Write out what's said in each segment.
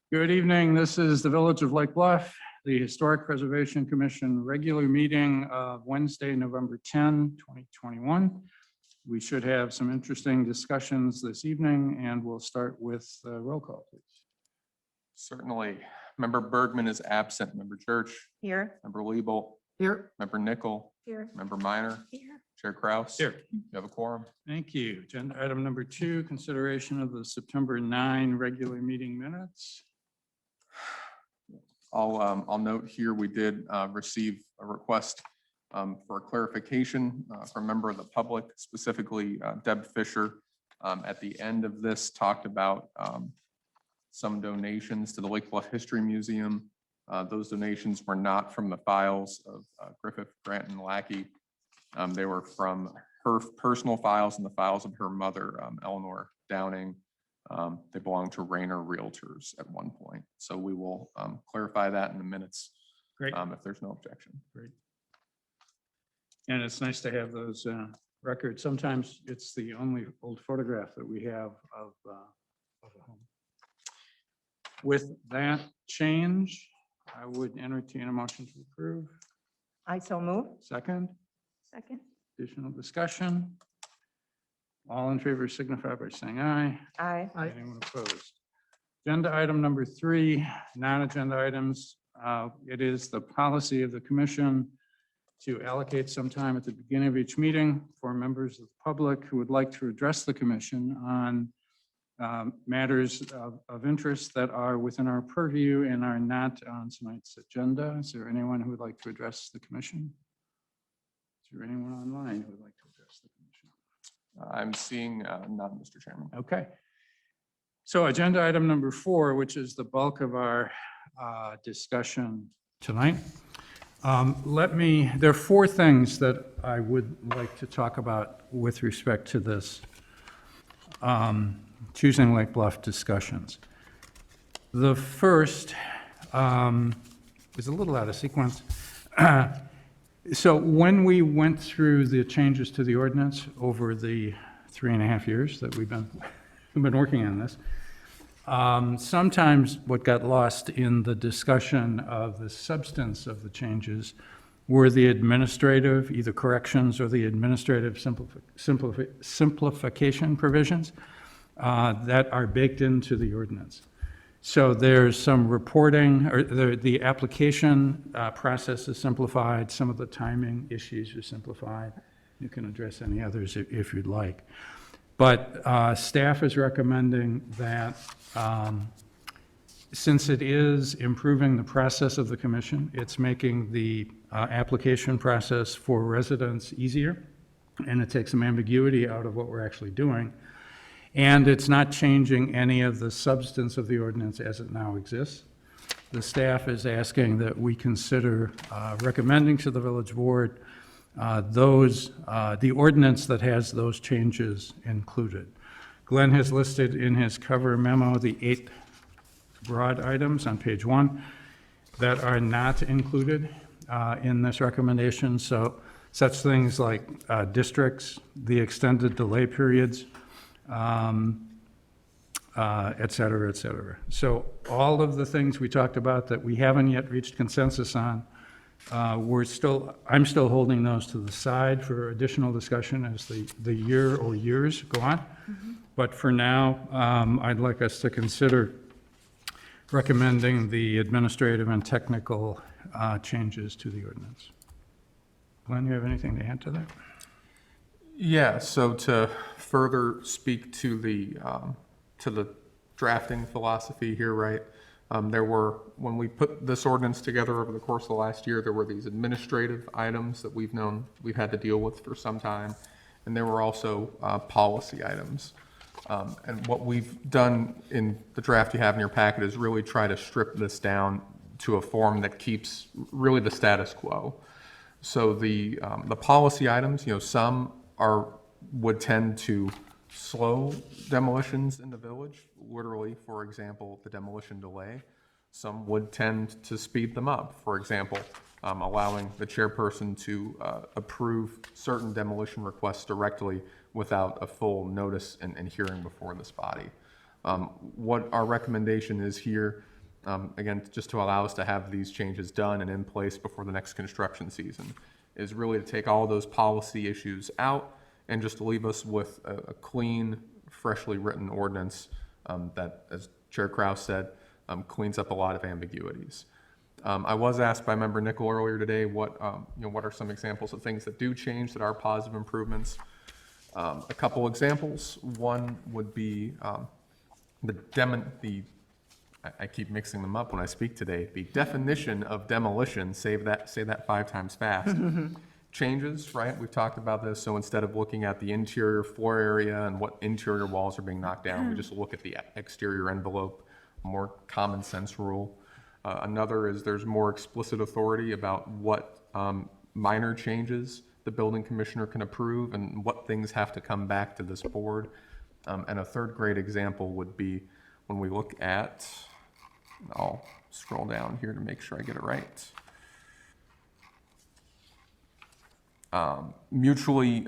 Good evening. This is the Village of Lake Bluff, the Historic Preservation Commission regular meeting of Wednesday, November 10, 2021. We should have some interesting discussions this evening, and we'll start with roll call, please. Certainly. Member Bergman is absent. Member Church. Here. Member Liebel. Here. Member Nickel. Here. Member Minor. Here. Chair Kraus. Here. You have a quorum. Thank you. Agenda item number 2, consideration of the September 9 regular meeting minutes. I'll note here, we did receive a request for a clarification from a member of the public, specifically Deb Fisher. At the end of this, talked about some donations to the Lake Bluff History Museum. Those donations were not from the files of Griffith, Grant, and Lackey. They were from her personal files and the files of her mother, Eleanor Downing. They belong to Rayner Realtors at one point. So we will clarify that in the minutes. Great. If there's no objection. Great. And it's nice to have those records. Sometimes it's the only old photograph that we have of a home. With that change, I would entertain a motion to approve. I so move. Second, Second. additional discussion. All in favor signify by saying aye. Aye. Anyone opposed? Agenda item number 3, non-agenda items. It is the policy of the commission to allocate some time at the beginning of each meeting for members of the public who would like to address the commission on matters of interest that are within our purview and are not on tonight's agenda. Is there anyone who would like to address the commission? Is there anyone online who would like to address the commission? I'm seeing none, Mr. Chairman. Okay. So agenda item number 4, which is the bulk of our discussion tonight. There are 4 things that I would like to talk about with respect to this choosing Lake Bluff discussions. The first is a little out of sequence. So when we went through the changes to the ordinance over the 3.5 years that we've been working on this, sometimes what got lost in the discussion of the substance of the changes were the administrative, either corrections or the administrative simplification provisions that are baked into the ordinance. So there's some reporting, or the application process is simplified. Some of the timing issues are simplified. You can address any others if you'd like. But staff is recommending that since it is improving the process of the commission, it's making the application process for residents easier, and it takes some ambiguity out of what we're actually doing. And it's not changing any of the substance of the ordinance as it now exists. The staff is asking that we consider recommending to the village board the ordinance that has those changes included. Glenn has listed in his cover memo the 8 broad items on page 1 that are not included in this recommendation. So such things like districts, the extended delay periods, et cetera, et cetera. So all of the things we talked about that we haven't yet reached consensus on, I'm still holding those to the side for additional discussion as the year or years go on. Mm-hmm. But for now, I'd like us to consider recommending the administrative and technical changes to the ordinance. Glenn, you have anything to add to that? Yeah, so to further speak to the drafting philosophy here, right? When we put this ordinance together over the course of the last year, there were these administrative items that we've had to deal with for some time. And there were also policy items. And what we've done in the draft you have in your packet is really try to strip this down to a form that keeps really the status quo. So the policy items, some would tend to slow demolitions in the village, literally, for example, the demolition delay. Some would tend to speed them up, for example, allowing the chairperson to approve certain demolition requests directly without a full notice and hearing before this body. What our recommendation is here again, just to allow us to have these changes done and in place before the next construction season, is really to take all those policy issues out and just to leave us with a clean, freshly written ordinance that, as Chair Kraus said, cleans up a lot of ambiguities. I was asked by Member Nickel earlier today what are some examples of things that do change that are positive improvements. A couple examples. One would be I keep mixing them up when I speak today. The definition of demolition, say that 5 times fast, changes, right? We've talked about this. So instead of looking at the interior floor area and what interior walls are being knocked down, we just look at the exterior envelope, more common sense rule. Another is there's more explicit authority about what minor changes the building commissioner can approve and what things have to come back to this board. And a third great example would be when we look at, I'll scroll down here to make sure I get it right. Mutually,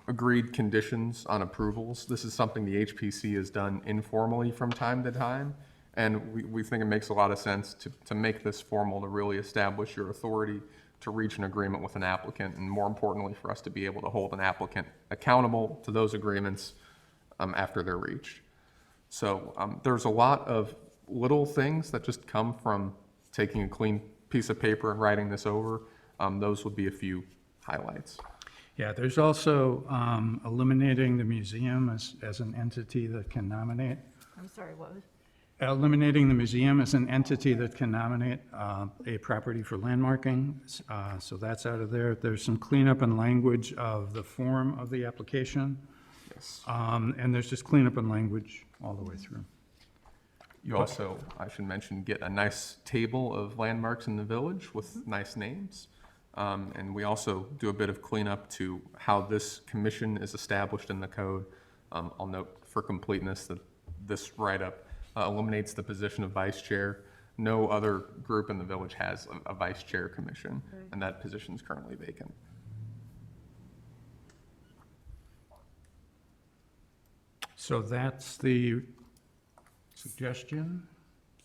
agreed conditions on approvals. This is something the HPC has done informally from time to time. And we think it makes a lot of sense to make this formal, to really establish your authority to reach an agreement with an applicant, and more importantly, for us to be able to hold an applicant accountable to those agreements after they're reached. So there's a lot of little things that just come from taking a clean piece of paper and writing this over. Those would be a few highlights. Yeah, there's also eliminating the museum as an entity that can nominate. I'm sorry, what was? Eliminating the museum as an entity that can nominate a property for landmarking. So that's out of there. There's some cleanup in language of the form of the application. Yes. And there's just cleanup in language all the way through. You also, I should mention, get a nice table of landmarks in the village with nice names. And we also do a bit of cleanup to how this commission is established in the code. I'll note for completeness that this write-up eliminates the position of vice chair. No other group in the village has a vice chair commission, and that position is currently vacant. So that's the suggestion.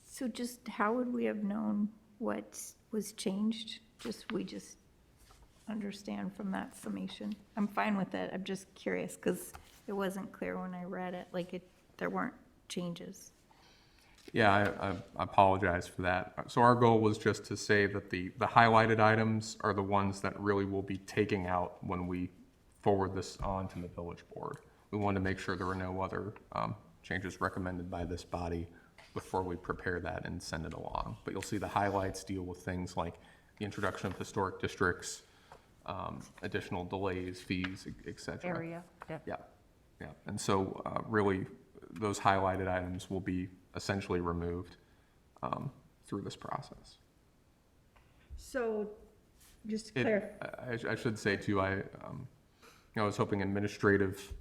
So just how would we have known what was changed? We just understand from that summation. I'm fine with it. I'm just curious because it wasn't clear when I read it, there weren't changes. Yeah, I apologize for that. So our goal was just to say that the highlighted items are the ones that really will be taking out when we forward this on to the village board. We wanted to make sure there were no other changes recommended by this body before we prepare that and send it along. But you'll see the highlights deal with things like the introduction of historic districts, additional delays, fees, et cetera. Area, Yeah. And so really, those highlighted items will be essentially removed through this process. So just to clarify. I should say too, I was hoping administrative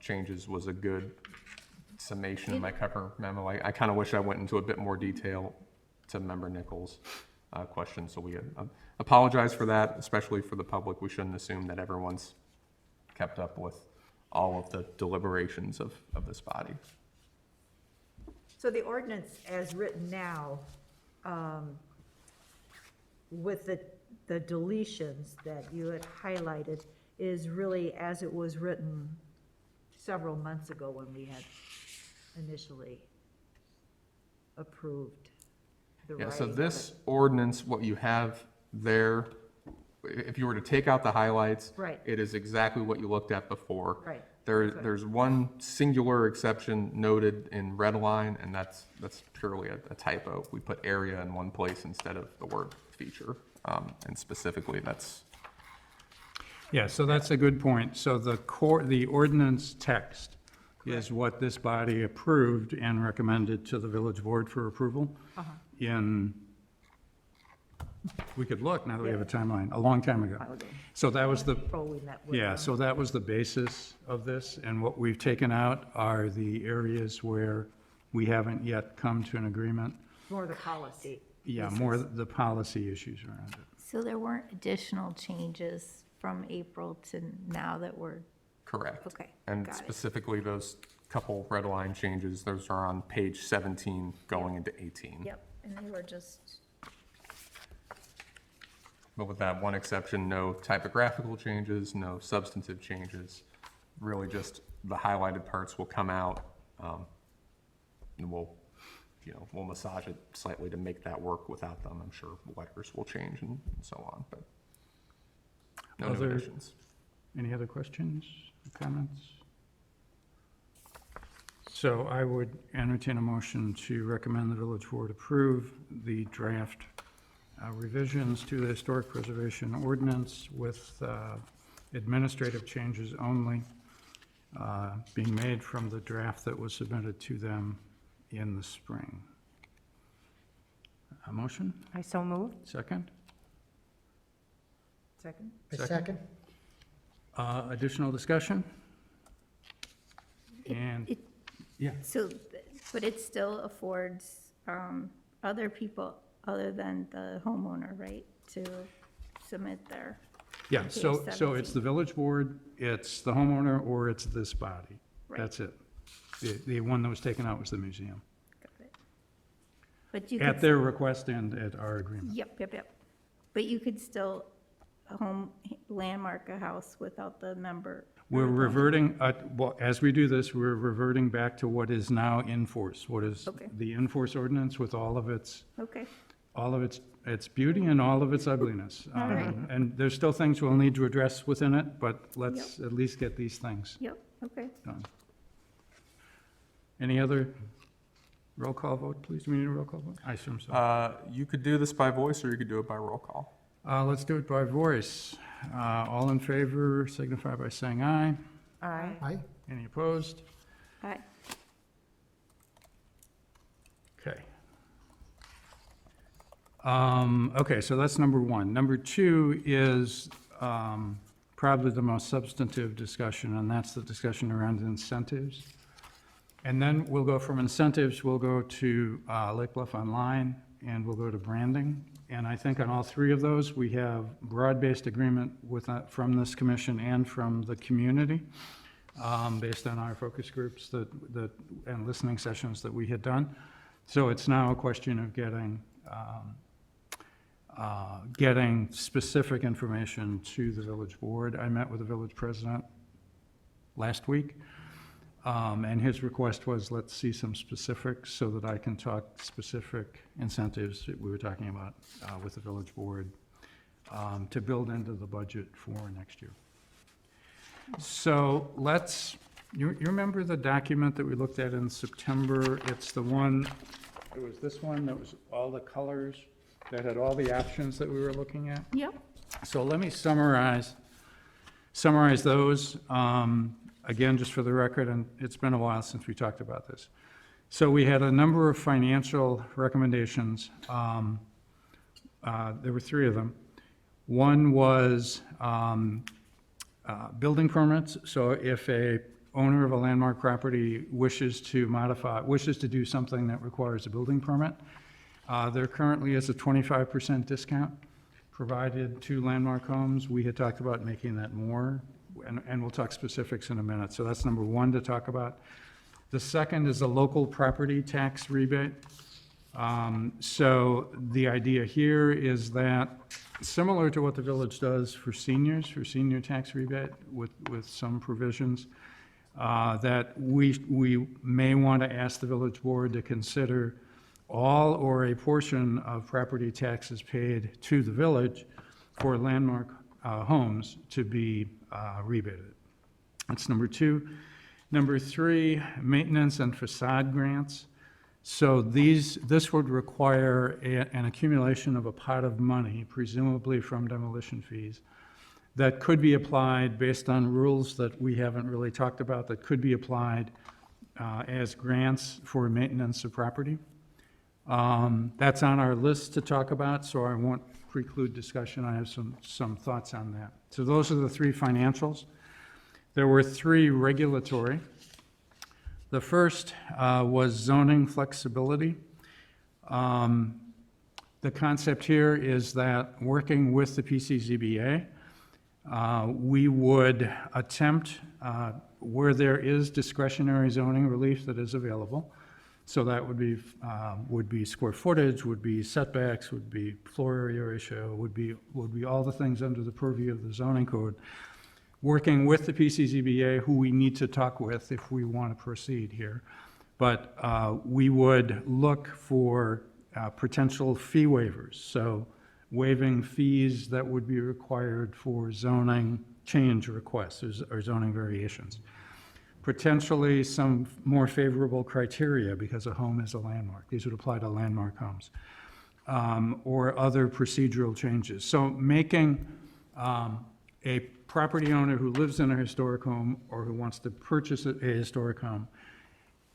changes was a good summation in my cover memo. I kind of wish I went into a bit more detail to Member Nichols' question. So we apologize for that, especially for the public. We shouldn't assume that everyone's kept up with all of the deliberations of this body. So the ordinance as written now, with the deletions that you had highlighted, is really as it was written several months ago when we had initially approved the Yeah, writing so of this it. ordinance, what you have there, if you were to take out the highlights, Right. it is exactly what you looked at before. Right. There's one singular exception noted in red line, and that's purely a typo. We put area in one place instead of the word feature, and specifically that's. Yeah, so that's a good point. So the ordinance text is what this body approved and recommended to the village board for approval we could look, now that we have a timeline, a long time ago. So that was the, April we met with yeah, them. so that was the basis of this, and what we've taken out are the areas where we haven't yet come to an agreement. More the policy. Yeah, more the policy issues around it. So there weren't additional changes from April to now that we're Correct. Okay, And got it. specifically, those couple red line changes, those are on page 17 going into 18. Yep, and they were just, But with that one exception, no typographical changes, no substantive changes. Really just the highlighted parts will come out. And we'll massage it slightly to make that work without them. I'm sure letters will change and so on, but no new Other- additions. Any other questions, comments? So I would entertain a motion to recommend the village board approve the draft revisions to the historic preservation ordinance with administrative changes only being made from the draft that was submitted to them in the spring. A motion? I so moved. Second? Second? Second. Additional discussion? And, it, yeah, so, but it still affords other people other than the homeowner, right, to submit their, yeah, page so it's 17. the village board, it's the homeowner, or it's this body. Right. That's it. The one that was taken out was the museum, got it. But you at could, their request and at our agreement. yep. But you could still landmark a house without the member. We're reverting, well, as we do this, we're reverting back to what is now in force, what is Okay. the in-force ordinance with all of its Okay, its beauty and all of its ugliness. All right. And there's still things we'll need to address within it, but let's at least get these things yep, okay. done. Any other roll call vote, please? Do we need a roll call vote? I assume so. You could do this by voice or you could do it by roll call. Let's do it by voice. All in favor signify by saying aye. Aye. Aye. Any opposed? Aye. Okay. Okay, so that's number one. Number two is probably the most substantive discussion, and that's the discussion around incentives. And then we'll go from incentives, we'll go to Lake Bluff Online, and we'll go to branding. And I think on all three of those, we have broad-based agreement with, from this commission and from the community, based on our focus groups and listening sessions that we had done. So it's now a question of getting specific information to the village board. I met with the village president last week, and his request was, let's see some specifics so that I can talk specific incentives that we were talking about with the village board to build into the budget for next year. So you remember the document that we looked at in September? It's the one, it was this one that was all the colors that had all the options that we were looking at. Yep, So let me summarize those, again, just for the record, and it's been a while since we talked about this. So we had a number of financial recommendations. There were three of them. One was building permits. So if a owner of a landmark property wishes to do something that requires a building permit, there currently is a 25% discount provided to landmark homes. We had talked about making that more, and we'll talk specifics in a minute. So that's number one to talk about. The second is a local property tax rebate. So the idea here is that, similar to what the village does for senior tax rebate with some provisions, that we may want to ask the village board to consider all or a portion of property taxes paid to the village for landmark homes to be rebated. That's number two. Number three, maintenance and facade grants. So this would require an accumulation of a pot of money, presumably from demolition fees, that could be applied based on rules that we haven't really talked about, that could be applied as grants for maintenance of property. That's on our list to talk about, so I won't preclude discussion. I have some thoughts on that. So those are the three financials. There were three regulatory. The first was zoning flexibility. The concept here is that working with the PCZBA, We would attempt, where there is discretionary zoning relief that is available, so that would be square footage, would be setbacks, would be floor area ratio, would be all the things under the purview of the zoning code. Working with the PCZBA, who we need to talk with if we want to proceed here. But we would look for potential fee waivers. So waiving fees that would be required for zoning change requests or zoning variations. Potentially some more favorable criteria because a home is a landmark. These would apply to landmark homes. Or other procedural changes. So making a property owner who lives in a historic home or who wants to purchase a historic home,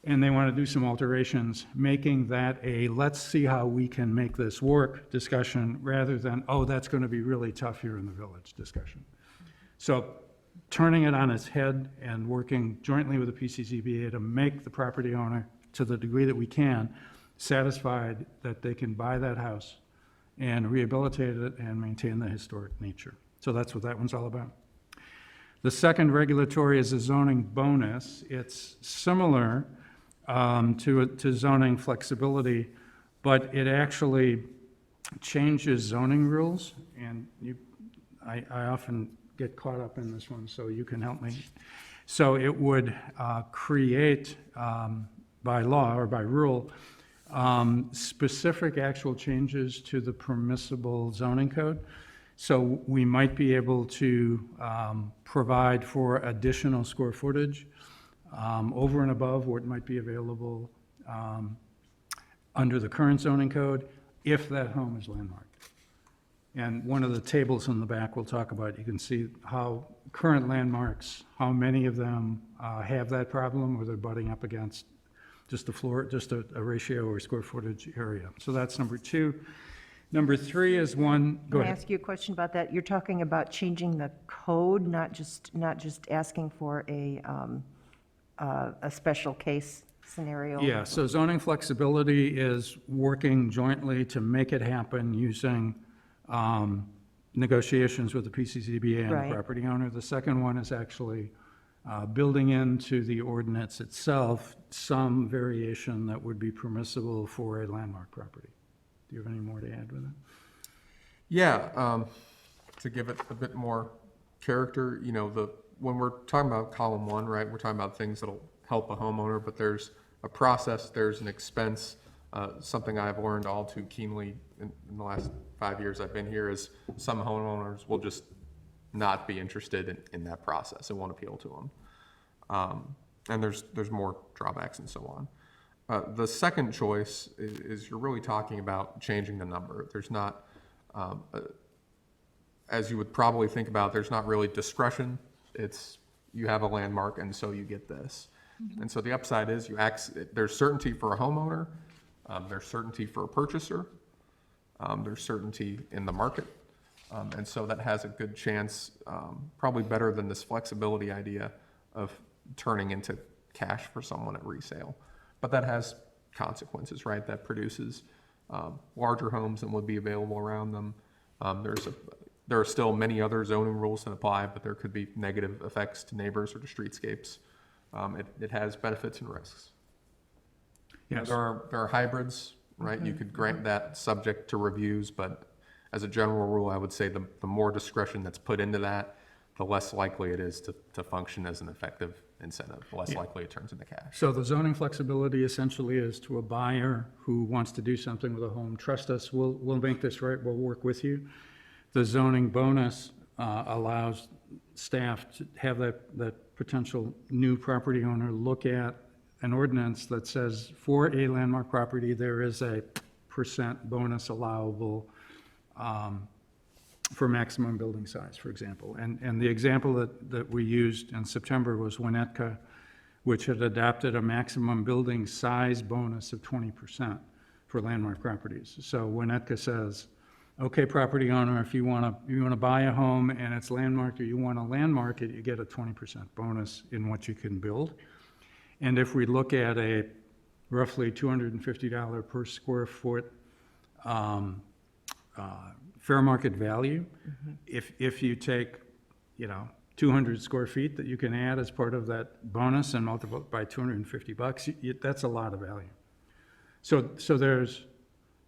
and they want to do some alterations, making that a let's see how we can make this work discussion rather than, oh, that's going to be really tough here in the village discussion. So turning it on its head and working jointly with the PCZBA to make the property owner, to the degree that we can, satisfied that they can buy that house and rehabilitate it and maintain the historic nature. So that's what that one's all about. The second regulatory is a zoning bonus. It's similar to zoning flexibility, but it actually changes zoning rules. And I often get caught up in this one, so you can help me. So it would create, by law or by rule, specific actual changes to the permissible zoning code. So we might be able to provide for additional square footage over and above what might be available under the current zoning code if that home is landmarked. And one of the tables in the back we'll talk about, you can see how current landmarks, how many of them have that problem where they're butting up against just the floor, just a ratio or square footage area. So that's number two. Number three is one, go Can I ahead. ask you a question about that? You're talking about changing the code, not just asking for a special case scenario? Yeah, so zoning flexibility is working jointly to make it happen using negotiations with the PCZBA and the Right. property owner. The second one is actually building into the ordinance itself some variation that would be permissible for a landmark property. Do you have any more to add with it? Yeah, to give it a bit more character, when we're talking about column one, right, we're talking about things that'll help a homeowner, but there's a process, there's an expense. Something I've learned all too keenly in the last 5 years I've been here is some homeowners will just not be interested in that process. It won't appeal to them. And there's more drawbacks and so on. The second choice is you're really talking about changing the number. There's not, as you would probably think about, there's not really discretion. It's you have a landmark and so you get this. Mm-hmm. And so the upside is there's certainty for a homeowner, there's certainty for a purchaser, there's certainty in the market. And so that has a good chance, probably better than this flexibility idea of turning into cash for someone at resale. But that has consequences, right? That produces larger homes than would be available around them. There are still many other zoning rules that apply, but there could be negative effects to neighbors or to streetscapes. It has benefits and risks. Yes. There are hybrids, right? You could grant that subject to reviews, but as a general rule, I would say the more discretion that's put into that, the less likely it is to function as an effective incentive, the less likely it turns into cash. So the zoning flexibility essentially is to a buyer who wants to do something with a home, trust us, we'll make this right, we'll work with you. The zoning bonus allows staff to have that potential new property owner look at an ordinance that says for a landmark property, there is a % bonus allowable for maximum building size, for example. And the example that we used in September was Winnetka, which had adopted a maximum building size bonus of 20% for landmark properties. So Winnetka says, okay, property owner, if you want to buy a home and it's landmarked or you want to landmark it, you get a 20% bonus in what you can build. And if we look at a roughly $250 per square foot fair market value, if you take 200 square feet that you can add as part of that bonus and multiply it by $250, that's a lot of value. So there's,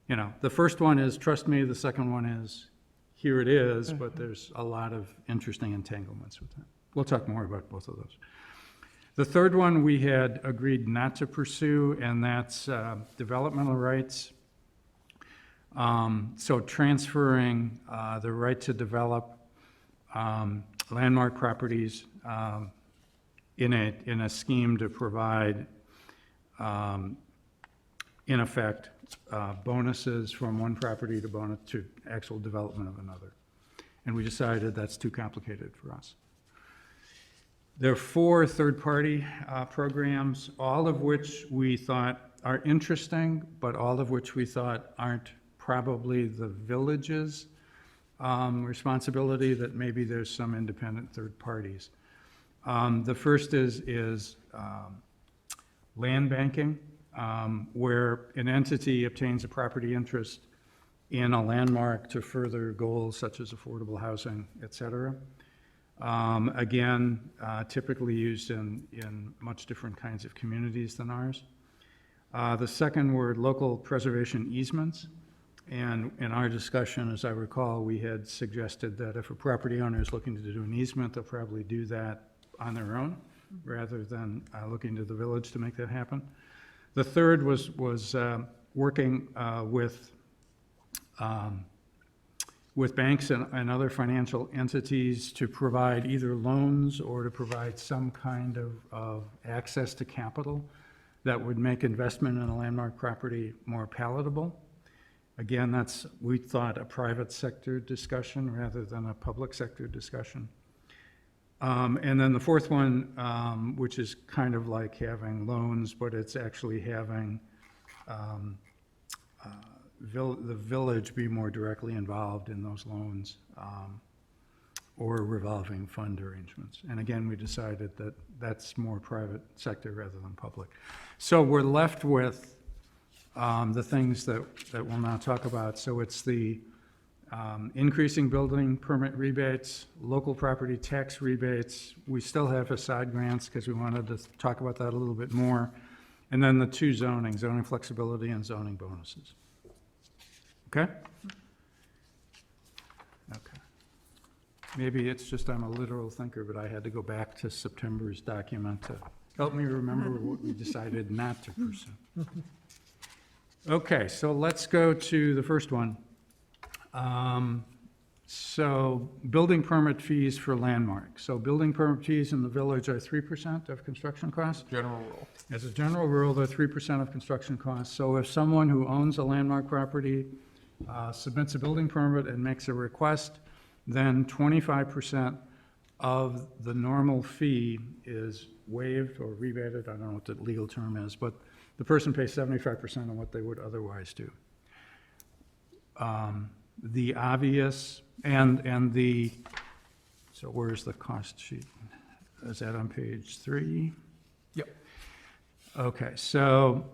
the first one is, trust me, the second one is, here it is, but there's a lot of interesting entanglements with that. We'll talk more about both of those. The third one we had agreed not to pursue, and that's developmental rights. So transferring the right to develop landmark properties in a scheme to provide, in effect, bonuses from one property to actual development of another. And we decided that's too complicated for us. There are 4 third-party programs, all of which we thought are interesting, but all of which we thought aren't probably the village's responsibility, that maybe there's some independent third parties. The first is land banking, where an entity obtains a property interest in a landmark to further goals such as affordable housing, et cetera. Again, typically used in much different kinds of communities than ours. The second were local preservation easements. And in our discussion, as I recall, we had suggested that if a property owner is looking to do an easement, they'll probably do that on their own, rather than looking to the village to make that happen. The third was working with banks and other financial entities to provide either loans or to provide some kind of access to capital that would make investment in a landmark property more palatable. Again, that's, we thought, a private sector discussion rather than a public sector discussion. And then the fourth one, which is kind of like having loans, but it's actually having the village be more directly involved in those loans, or revolving fund arrangements. And again, we decided that that's more private sector rather than public. So we're left with the things that we'll now talk about. So it's the increasing building permit rebates, local property tax rebates. We still have facade grants because we wanted to talk about that a little bit more. And then the 2 zoning flexibility and zoning bonuses. Okay? Okay. Maybe it's just I'm a literal thinker, but I had to go back to September's document to help me remember what we decided not to pursue. Okay, so let's go to the first one. So building permit fees for landmarks. So building permit fees in the village are 3% of construction costs. General rule. As a general rule, they're 3% of construction costs. So if someone who owns a landmark property submits a building permit and makes a request, then 25% of the normal fee is waived or rebated. I don't know what the legal term is, but the person pays 75% of what they would otherwise do. The obvious, and the, so where's the cost sheet? Is that on page 3? Yep. Okay, so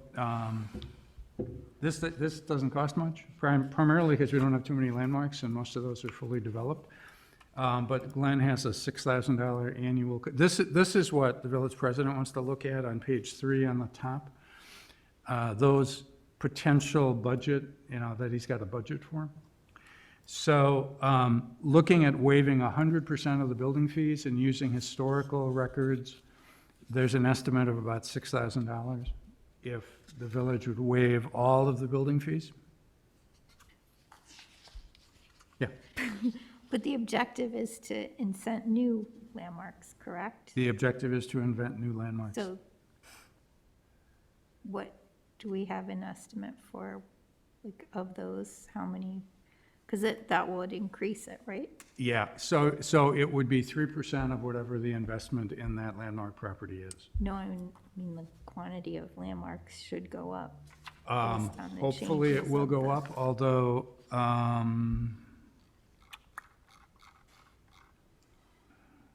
this doesn't cost much, primarily because we don't have too many landmarks and most of those are fully developed. But Glenn has a $6,000 annual, this is what the village president wants to look at on page 3 on the top. Those potential budget, that he's got a budget for. So looking at waiving 100% of the building fees and using historical records, there's an estimate of about $6,000 if the village would waive all of the building fees. Yeah. But the objective is to incent new landmarks, correct? The objective is to invent new landmarks. So what, do we have an estimate for, like, of those, how many? Because that would increase it, right? Yeah, so it would be 3% of whatever the investment in that landmark property is. No, I mean the quantity of landmarks should go up. based on the Hopefully it changes will of go the- up, although,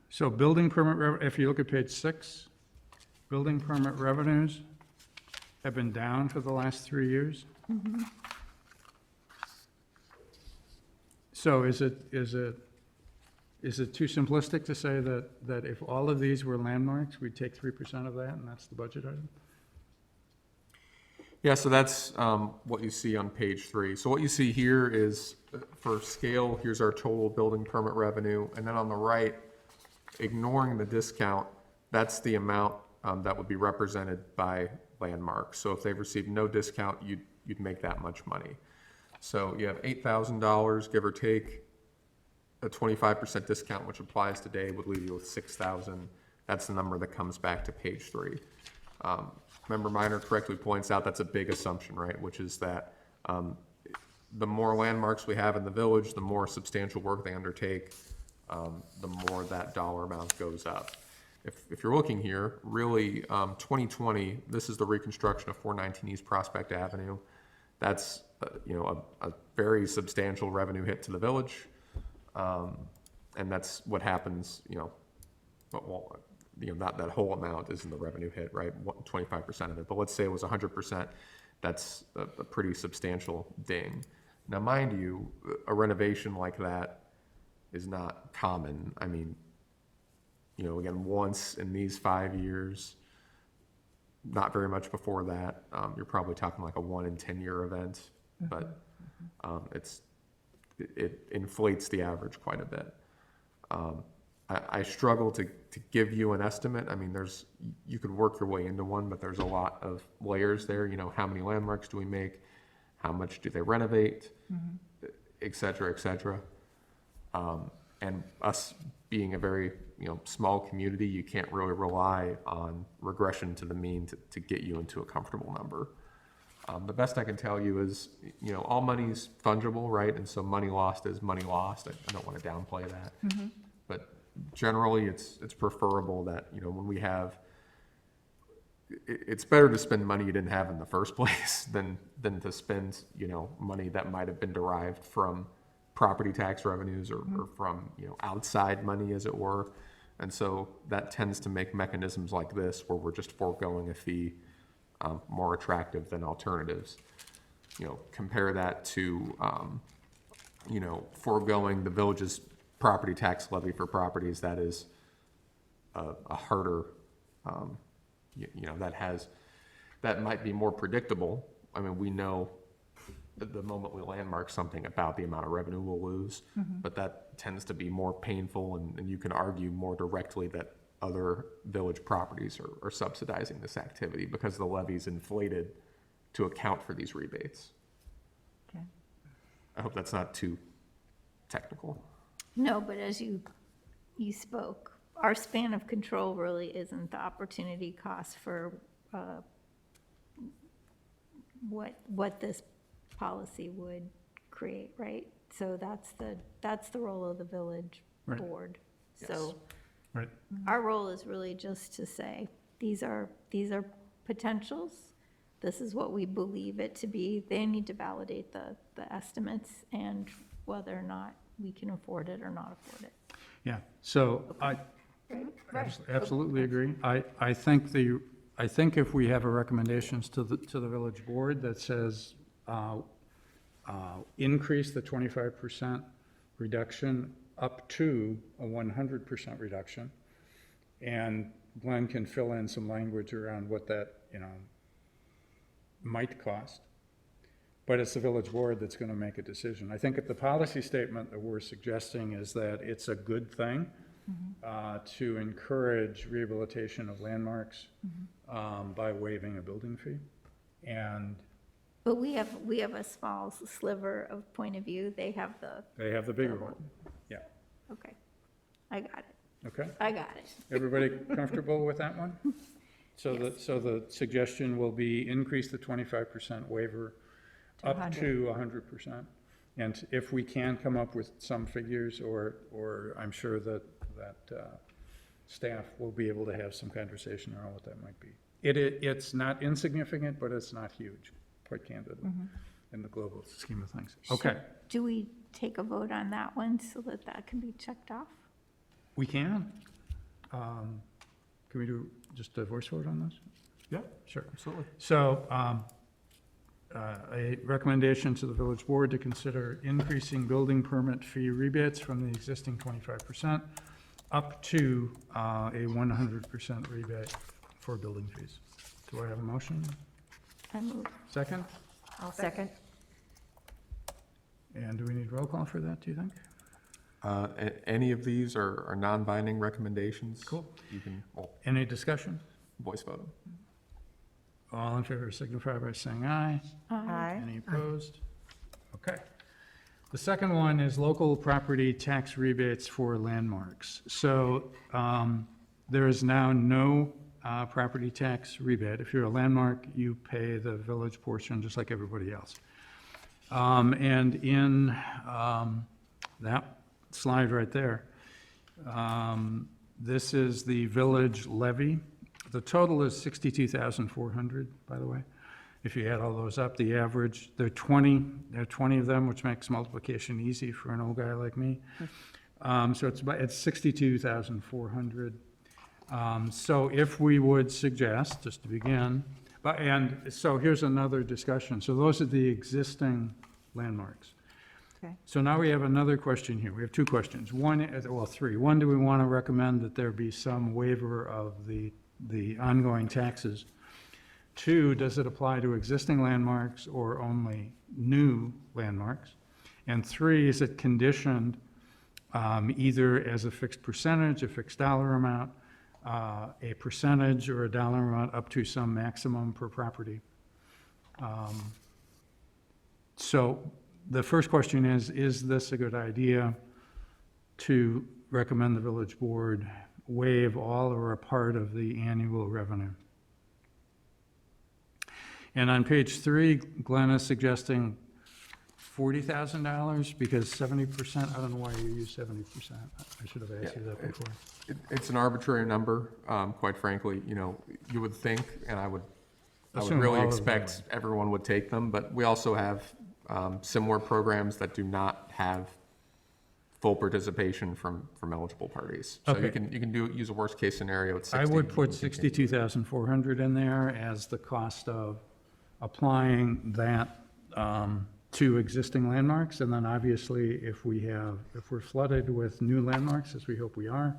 so building permit, if you look at page 6, building permit revenues have been down for the last 3 years. So is is it too simplistic to say that if all of these were landmarks, we'd take 3% of that, and that's the budget item? Yeah, so that's what you see on page 3. So what you see here is, for scale, here's our total building permit revenue. And then on the right, ignoring the discount, that's the amount that would be represented by landmarks. So if they've received no discount, you'd make that much money. So you have $8,000, give or take. A 25% discount, which applies today, would leave you with 6,000. That's the number that comes back to page 3. Member Minor correctly points out that's a big assumption, right? Which is that the more landmarks we have in the village, the more substantial work they undertake, the more that dollar amount goes up. If you're looking here, really, 2020, this is the reconstruction of 419 East Prospect Avenue. That's a very substantial revenue hit to the village. And that's what happens, not that whole amount isn't the revenue hit, right? 25% of it, but let's say it was 100%. That's a pretty substantial ding. Now, mind you, a renovation like that is not common. I mean, again, once in these 5 years, not very much before that. You're probably talking like a 1 in 10 year event, but it inflates the average quite a bit. I struggle to give you an estimate. I mean, you could work your way into one, but there's a lot of layers there. How many landmarks do we make? How much do they renovate? Et cetera, et cetera. And us being a very small community, you can't really rely on regression to the mean to get you into a comfortable number. The best I can tell you is, all money's fungible, right? And so money lost is money lost. I don't want to downplay that. But generally, it's preferable that, when we have, it's better to spend money you didn't have in the first place than to spend, money that might have been derived from property tax revenues or from, outside money, as it were. And so that tends to make mechanisms like this, where we're just foregoing a fee, more attractive than alternatives. Compare that to, foregoing the village's property tax levy for properties that is a harder, that might be more predictable. I mean, we know at the moment we landmark something about the amount of revenue we'll lose, but that tends to be more painful, and you can argue more directly that other village properties are subsidizing this activity because the levy's inflated to account for these rebates. Okay. I hope that's not too technical. No, but as you spoke, our span of control really isn't the opportunity cost for what this policy would create, right? So that's the role of the village Right. board. Yes. So Right. our role is really just to say, these are potentials. This is what we believe it to be. They need to validate the estimates and whether or not we can afford it or not afford it. Yeah, so I absolutely agree. I think if we have a recommendations to the village board that says, increase the 25% reduction up to a 100% reduction, and Glenn can fill in some language around what that, might cost, but it's the village board that's going to make a decision. I think that the policy statement that we're suggesting is that it's a good thing to encourage rehabilitation of landmarks by waiving a building fee. But we have a small sliver of point of view. They have the bigger one. Yeah, okay. I got it. okay. I got it. Everybody comfortable with that one? So the suggestion will be increase the 25% waiver up to 100%. And if we can come up with some figures, or I'm sure that staff will be able to have some conversation around what that might be. It's not insignificant, but it's not huge, quite candidly, in the global scheme of things. Okay, Do we take a vote on that one so that can be checked off? we can. Can we do just a voice vote on this? Yeah, sure. Absolutely. So, a recommendation to the village board to consider increasing building permit fee rebates from the existing 25% up to a 100% rebate for building fees. Do I have a motion? I move. Second? I'll second. And do we need roll call for that, do you think? Any of these are non-binding recommendations. Cool. You can Any discussion? voice vote them. All in favor signify by saying aye. Aye. Any opposed? Okay. The second one is local property tax rebates for landmarks. So there is now no property tax rebate. If you're a landmark, you pay the village portion just like everybody else. And in that slide right there, this is the village levy. The total is 62,400, by the way. If you add all those up, the average, there are 20 of them, which makes multiplication easy for an old guy like me. So it's 62,400. So if we would suggest, just to begin, and so here's another discussion. So those are the existing landmarks. Okay. So now we have another question here. We have two questions. Three. One, do we want to recommend that there be some waiver of the ongoing taxes? Two, does it apply to existing landmarks or only new landmarks? And three, is it conditioned either as a fixed percentage, a fixed dollar amount, a percentage or a dollar amount up to some maximum per property? So the first question is this a good idea to recommend the village board waive all or a part of the annual revenue? And on page 3, Glenn is suggesting $40,000 because 70%, I don't know why you use 70%. I should have asked you that before. It's an arbitrary number, quite frankly. You know, you would think, and I would Assume really all of them expect everyone would take them, but we also have similar programs that do not have full participation from eligible parties. So Okay. you can use a worst case scenario at 60. I would put You can- 62,400 in there as the cost of applying that to existing landmarks. And then obviously, if we're flooded with new landmarks, as we hope we are,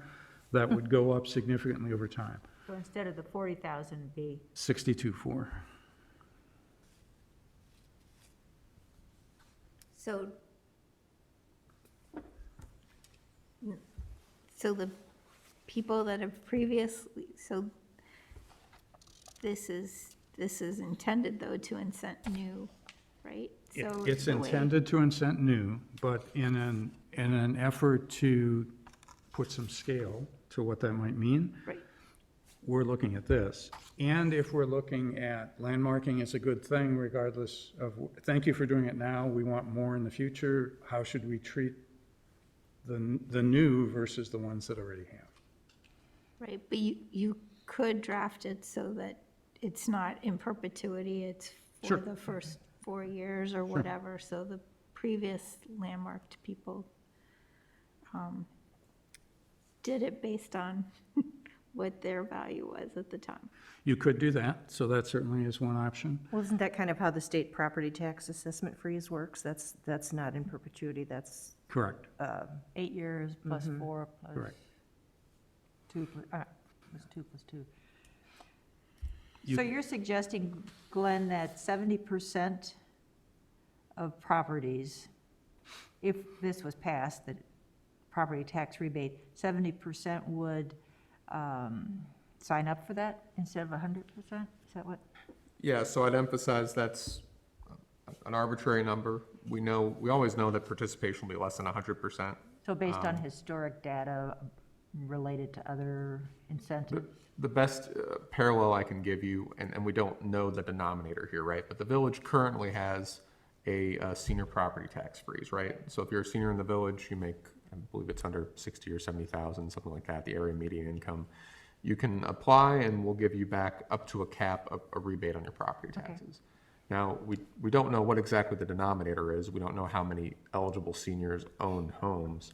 that would go up significantly over time. So instead of the 40,000 be, 62,400. So the people that have previously, so this is intended though to incent new, right? So It's the way- intended to incent new, but in an effort to put some scale to what that might mean, Right, we're looking at this. And if we're looking at landmarking as a good thing regardless of, thank you for doing it now, we want more in the future, how should we treat the new versus the ones that already have? right, but you could draft it so that it's not in perpetuity, it's for Sure. the first 4 years or whatever, so the previous landmarked people did it based on what their value was at the time. You could do that, so that certainly is one option. Well, isn't that kind of how the state property tax assessment freeze works? That's not in perpetuity, that's, Correct, 8 years plus 4 plus correct. 2, plus 2 plus 2. You- So you're suggesting, Glenn, that 70% of properties, if this was passed, the property tax rebate, 70% would sign up for that instead of 100%? Is that what? Yeah, so I'd emphasize that's an arbitrary number. We always know that participation will be less than 100%. So based on historic data related to other incentives? The best parallel I can give you, and we don't know the denominator here, right? But the village currently has a senior property tax freeze, right? So if you're a senior in the village, you make, I believe it's under 60 or 70,000, something like that, the area median income. You can apply and we'll give you back up to a cap of a rebate on your property taxes. Now, we don't know what exactly the denominator is. We don't know how many eligible seniors own homes.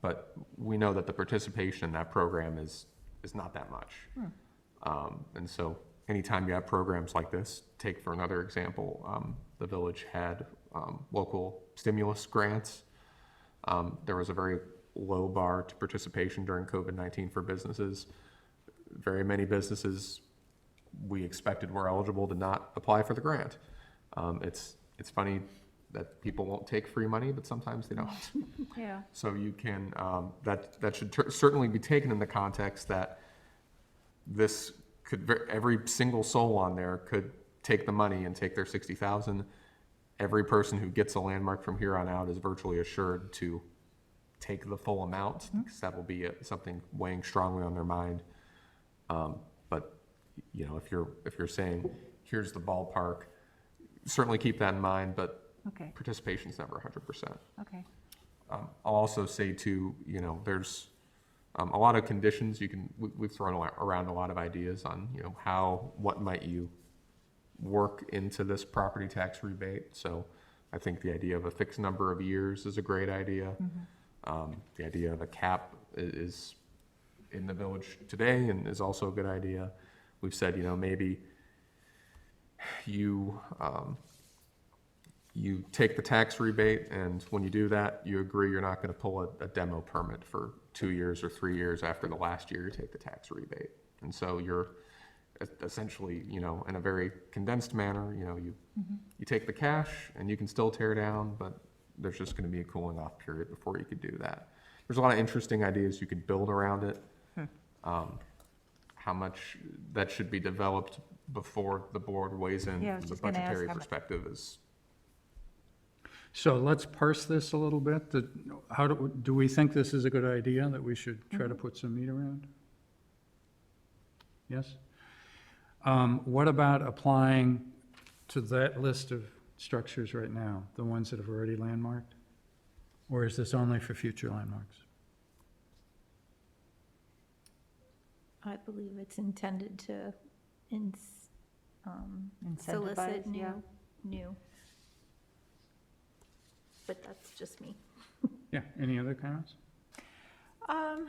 But we know that the participation in that program is not that much. And so anytime you have programs like this, take for another example, the village had local stimulus grants. There was a very low bar to participation during COVID-19 for businesses. Very many businesses we expected were eligible to not apply for the grant. It's funny that people won't take free money, but sometimes they don't. Yeah. So you can, that should certainly be taken in the context that this could, every single soul on there could take the money and take their 60,000. Every person who gets a landmark from here on out is virtually assured to take the full amount, because that will be something weighing strongly on their mind. But you know, if you're saying here's the ballpark, certainly keep that in mind. But Okay, participation is never 100%. okay. I'll also say too, you know, there's a lot of conditions you can, we've thrown around a lot of ideas on, you know, what might you work into this property tax rebate. So I think the idea of a fixed number of years is a great idea. The idea of a cap is in the village today and is also a good idea. We've said, you know, maybe you take the tax rebate, and when you do that, you agree you're not going to pull a demo permit for 2 years or 3 years after the last year you take the tax rebate. And so you're essentially, you know, in a very condensed manner, you know, you take the cash and you can still tear down, but there's just going to be a cooling off period before you could do that. There's a lot of interesting ideas you could build around it. How much that should be developed before the board weighs in Yeah, I was from the just gonna ask budgetary how much- perspective is. So let's parse this a little bit. How do we think this is a good idea, that we should try to put some meat around? Yes? What about applying to that list of structures right now, the ones that have already landmarked? Or is this only for future landmarks? I believe it's intended to solicit Incentivize, yeah. new. But that's just me. Yeah, any other comments? I'm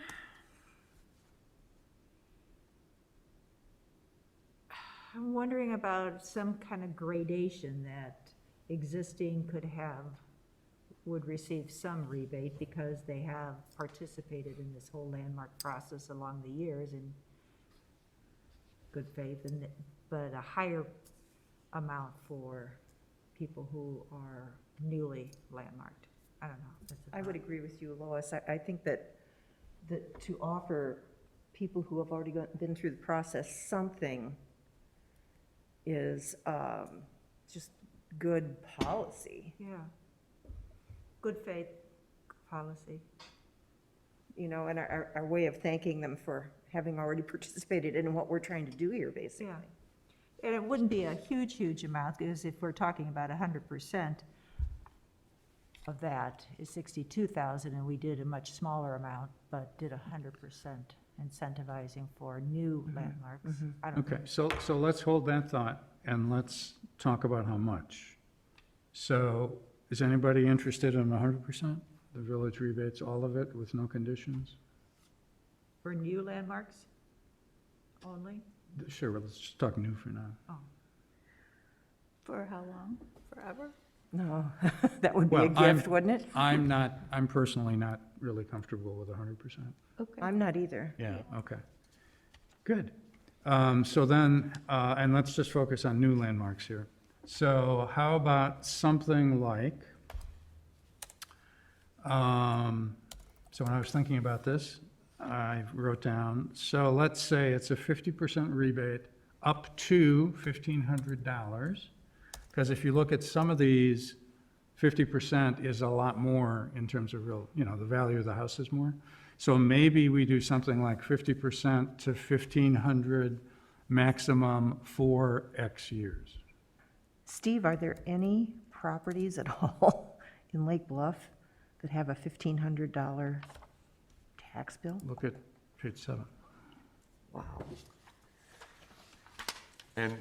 wondering about some kind of gradation that existing would receive some rebate because they have participated in this whole landmark process along the years in good faith, but a higher amount for people who are newly landmarked. I don't know. That's a I would thought. agree with you, Lois. I think that to offer people who have already been through the process something is just good policy. Yeah. Good faith policy. You know, and our way of thanking them for having already participated in what we're trying to do here, basically. Yeah. And it wouldn't be a huge amount, because if we're talking about 100% of that is 62,000, and we did a much smaller amount, but did 100% incentivizing for new landmarks. I don't know. Okay, so let's hold that thought, and let's talk about how much. So, is anybody interested in 100%? The village rebates, all of it, with no conditions? For new landmarks only? Sure, well, let's just talk new for now. Oh, For how long? Forever? No, that would be a Well, gift, wouldn't it? I'm personally not really comfortable with 100%. Okay. I'm not either. Yeah, okay. Good. So then, and let's just focus on new landmarks here. So how about something like, so when I was thinking about this, I wrote down, so let's say it's a 50% rebate up to $1,500. Because if you look at some of these, 50% is a lot more in terms of real, you know, the value of the house is more. So maybe we do something like 50% to 1,500 maximum for X years. Steve, are there any properties at all in Lake Bluff that have a $1,500 tax bill? Look at page 7. Wow. And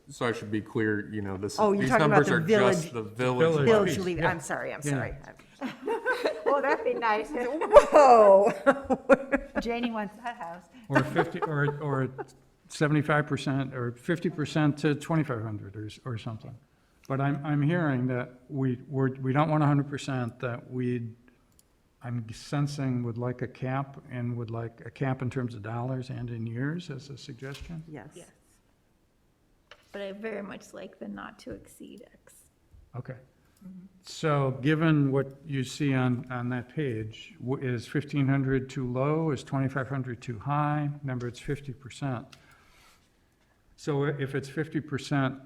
so I should be clear, you know, Oh, you're these talking about numbers the are just village- the village. Village. Village piece, leave, yeah. I'm sorry. Yeah. oh, that'd be nice. Whoa. Janie wants that house. Or 50, or 75% or 50% to 2,500 or something. But I'm hearing that we don't want 100%, that I'm sensing would like a cap and would like a cap in terms of dollars and in years as a suggestion. Yes. Yes. But I very much like the not to exceed X. Okay. So given what you see on that page, is 1,500 too low? Is 2,500 too high? Remember, it's 50%. So if it's 50%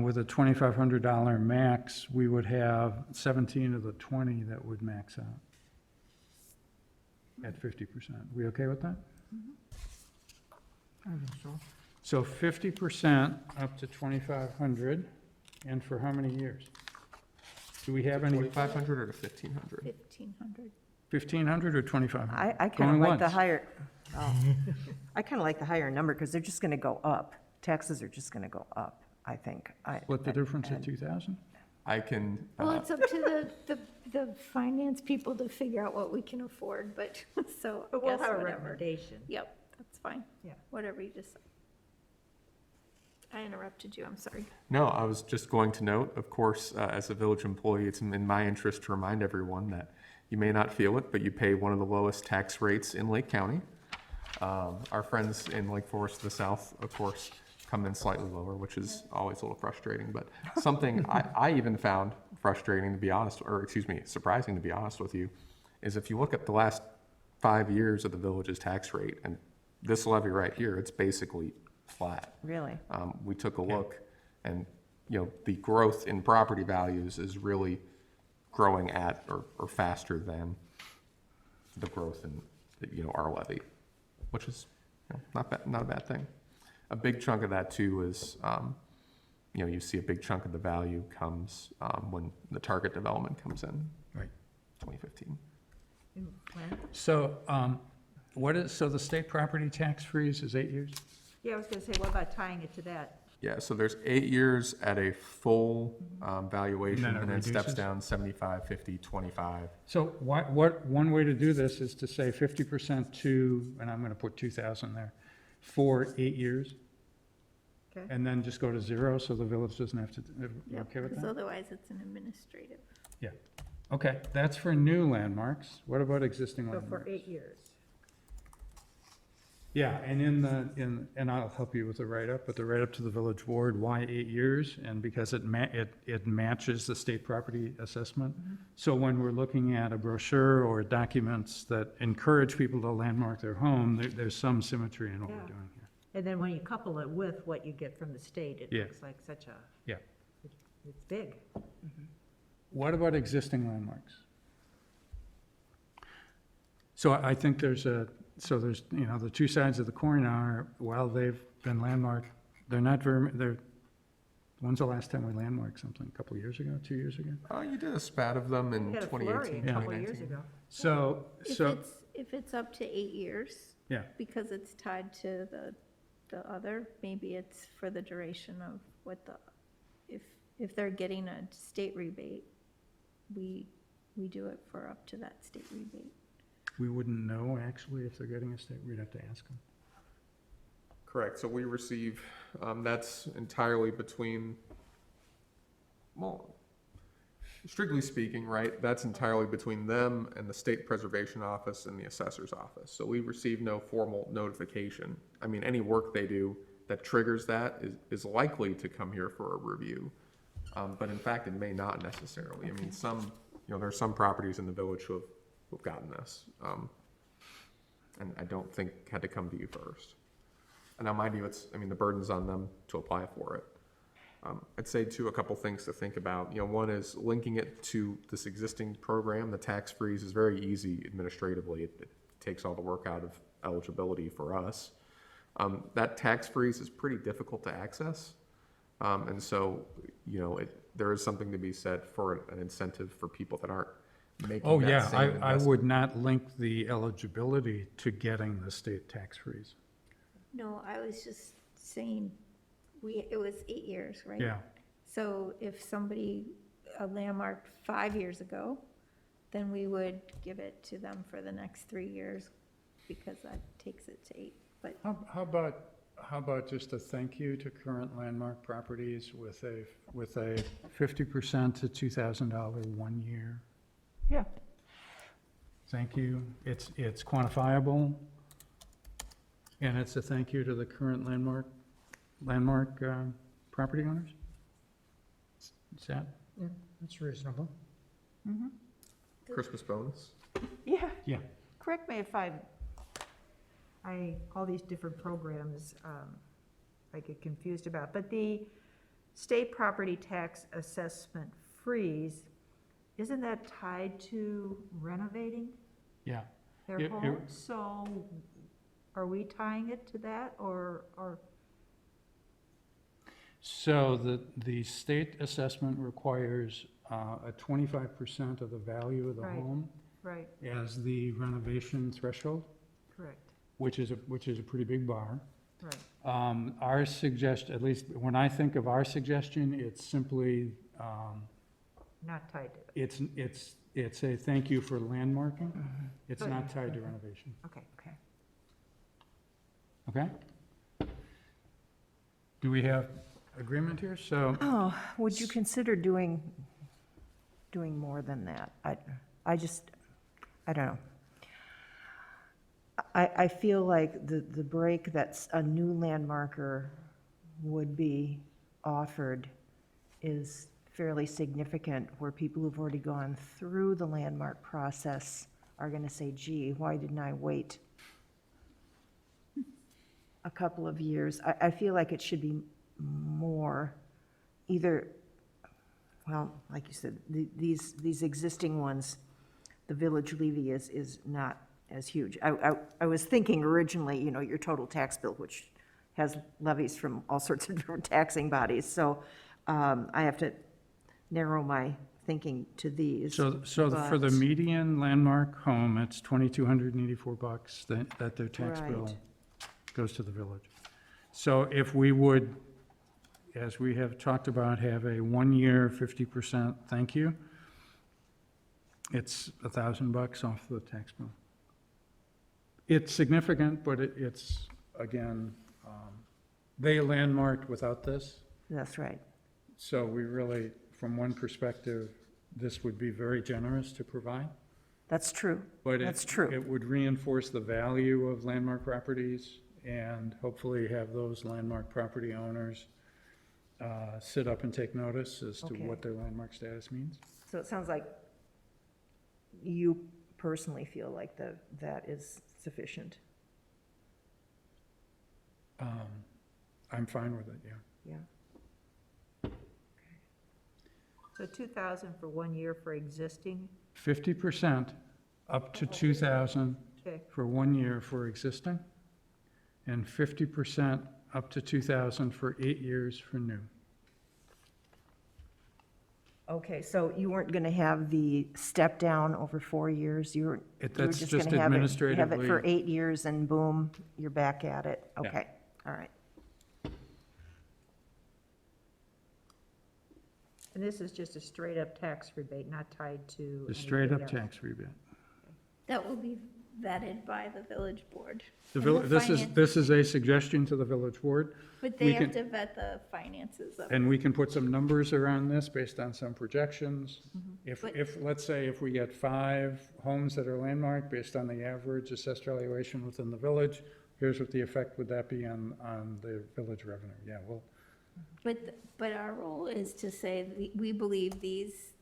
with a $2,500 max, we would have 17 of the 20 that would max out at 50%. We okay with that? I think so. So 50% up to 2,500, and for how many years? Do we have any, 2,500 or to 1,500? 1,500. 1,500 or 2,500? I kind of Going like the once. higher, I kind of like the higher number because they're just going to go up. Taxes are just going to go up, I think. Split the difference at and- 2,000? I can, Well, it's up to the finance people to figure out what we can afford, but, so I But we'll guess have a whatever. recommendation. Yep, that's fine. Yeah. Whatever you decide. I interrupted you, I'm sorry. no, I was just going to note, of course, as a village employee, it's in my interest to remind everyone that you may not feel it, but you pay one of the lowest tax rates in Lake County. Our friends in Lake Forest to the south, of course, come in slightly lower, which is always a little frustrating, but something I even found frustrating, to be honest, or excuse me, surprising to be honest with you, is if you look at the last 5 years of the village's tax rate, and this levy right here, it's basically flat. Really? We took a look, and, the growth in property values is really growing at or faster than the growth in, our levy, which is, not a bad thing. A big chunk of that too is, you see a big chunk of the value comes when the target development comes in. Right. 2015. So so the state property tax freeze is 8 years? Yeah, I was gonna say, what about tying it to that? Yeah, so there's 8 years at a full valuation, And then it and then steps reduces? down 75, 50, 25. So one way to do this is to say 50% to, and I'm going to put 2,000 there, for 8 years, Okay. and then just go to 0, so the village doesn't have to, you Yep, okay with because that? otherwise it's an administrative. Yeah. Okay, that's for new landmarks. What about existing So landmarks? for 8 years. Yeah, and and I'll help you with the write-up, but the write-up to the village board, why 8 years? And because it matches the state property assessment. So when we're looking at a brochure or documents that encourage people to landmark their home, there's some symmetry in what we're Yeah. doing here. And then when you couple it with what you get from the state, it Yeah. looks like such a, Yeah. it's big. What about existing landmarks? So I think there's, the two sides of the coin are, while they've been landmarked, they're not when's the last time we landmarked something? A couple years ago, 2 years ago? Oh, you did a spat of them in We had a flurry 2018, a couple of years 2019. ago. So, If it's up to 8 years, yeah, because it's tied to the other, maybe it's for the duration of what if they're getting a state rebate, we do it for up to that state rebate. we wouldn't know actually if they're getting a state, we'd have to ask them. Correct, so we receive, that's entirely between, well, strictly speaking, right, that's entirely between them and the State Preservation Office and the Assessor's Office. So we receive no formal notification. I mean, any work they do that triggers that is likely to come here for a review. But in fact, it may not necessarily. I mean, there are some properties in the village who've gotten this. And I don't think had to come to you first. And now, mind you, the burden's on them to apply for it. I'd say too, a couple things to think about. One is linking it to this existing program. The tax freeze is very easy administratively. It takes all the work out of eligibility for us. That tax freeze is pretty difficult to access. And so, there is something to be said for an incentive for people that aren't making Oh, that yeah, same I investment. would not link the eligibility to getting the state tax freeze. No, I was just saying, it was 8 years, right? Yeah, So if somebody landmarked 5 years ago, then we would give it to them for the next 3 years, because that takes it to 8. But how about How about just a thank you to current landmark properties with a 50% to $2,000 1 year? Yeah. Thank you. It's quantifiable. And it's a thank you to the current landmark property owners? Is that? Yeah, that's reasonable. Christmas bonus. Yeah. Yeah. Correct me if all these different programs, I get confused about, but the state property tax assessment freeze, isn't that tied to renovating Yeah. their It- home? So are we tying it to that, or? So the state assessment requires a 25% of the value of the Right. home Right, as the renovation threshold, correct, which is a pretty big bar. right. Our suggestion, at least when I think of our suggestion, it's simply, Not tied to it. it's a thank you for landmarking. It's But- not tied to renovation, Okay, okay. okay? Do we have agreement here? So, Oh, would you consider doing more than that? I don't know. I feel like the break that's a new landmarker would be offered is fairly significant, where people who've already gone through the landmark process are gonna say, gee, why didn't I wait a couple of years? I feel like it should be more, either, well, like you said, these existing ones, the village levy is not as huge. I was thinking originally, your total tax bill, which has levies from all sorts of different taxing bodies, so I have to narrow my thinking to these. for the but- median landmark home, it's $2,284 that their tax bill Right. goes to the village. So if we would, as we have talked about, have a 1-year 50% thank you, it's $1,000 off the tax bill. It's significant, but it's, again, they landmarked without this. That's right. So we really, from one perspective, this would be very generous to provide. That's true. But That's true. it would reinforce the value of landmark properties and hopefully have those landmark property owners sit up and take notice as to Okay. what their landmark status means. So it sounds like you personally feel like that is sufficient. I'm fine with it, yeah. Yeah. So 2,000 for 1 year for existing? 50% up to 2,000 Okay, for 1 year for existing, and 50% up to 2,000 for 8 years for new. Okay, so you weren't going to have the step down over 4 years? You were That's just just going to have it administratively. for 8 years and boom, you're back at it? Yeah. Okay, all right. and this is just a straight-up tax rebate, not tied to The straight-up anything else. tax rebate. That will be vetted by the village board. The And vill- the This is, finance- this is a suggestion to the village board, But we they have can- to vet the finances of it. and we can put some numbers around this based on some projections. But- If, let's say, if we get 5 homes that are landmarked based on the average assessed valuation within the village, here's what the effect would that be on the village revenue? Yeah, well, But our role is to say, we believe these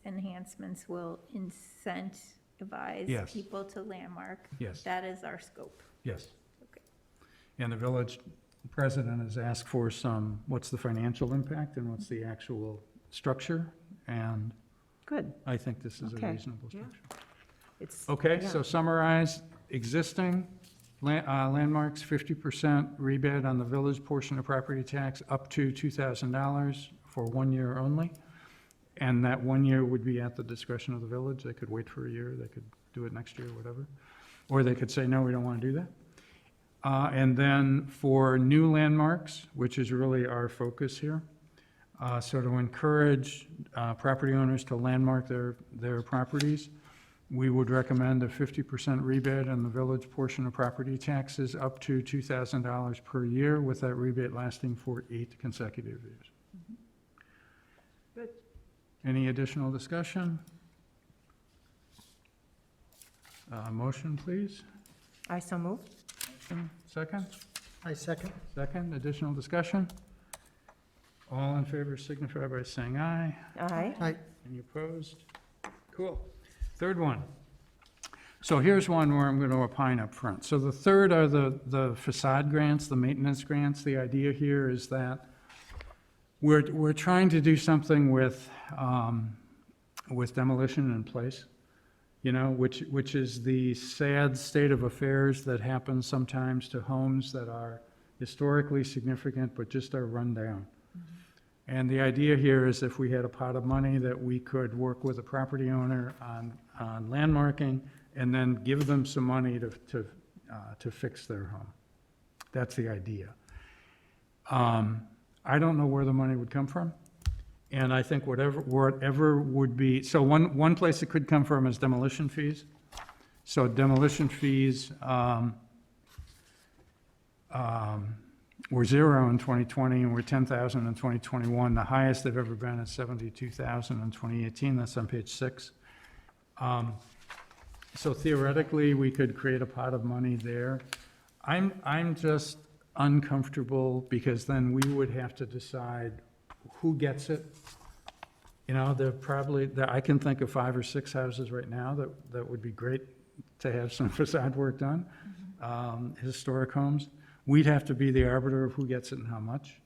enhancements will incentivize Yes. people to landmark. yes, That is our scope. yes. Okay. And the village president has asked for some, what's the financial impact and what's the actual structure? And Good. I think this is a Okay. reasonable Yeah. structure. It's, Okay, yeah. so summarize, existing landmarks, 50% rebate on the village portion of property tax up to $2,000 for 1 year only. And that 1 year would be at the discretion of the village. They could wait for a year, they could do it next year, whatever. Or they could say, no, we don't want to do that. And then for new landmarks, which is really our focus here, so to encourage property owners to landmark their properties, we would recommend a 50% rebate on the village portion of property taxes up to $2,000 per year, with that rebate lasting for 8 consecutive years. Good. Any additional discussion? Motion, please. I so move. Second? I second. Second, additional discussion? All in favor signify by saying aye. Aye. Aye. Any opposed? Cool. Third one. So here's one where I'm going to opine up front. So the third are the facade grants, the maintenance grants. The idea here is that we're trying to do something with demolition in place, you know, which is the sad state of affairs that happens sometimes to homes that are historically significant but just are run down. And the idea here is if we had a pot of money that we could work with a property owner on landmarking and then give them some money to fix their home. That's the idea. I don't know where the money would come from. And I think whatever would be, so one place it could come from is demolition fees. So demolition fees were 0 in 2020 and were 10,000 in 2021. The highest they've ever been is 72,000 in 2018. That's on page 6. So theoretically, we could create a pot of money there. I'm just uncomfortable because then we would have to decide who gets it. You know, I can think of 5 or 6 houses right now that would be great to have some facade work done, historic homes. We'd have to be the arbiter of who gets it and how much.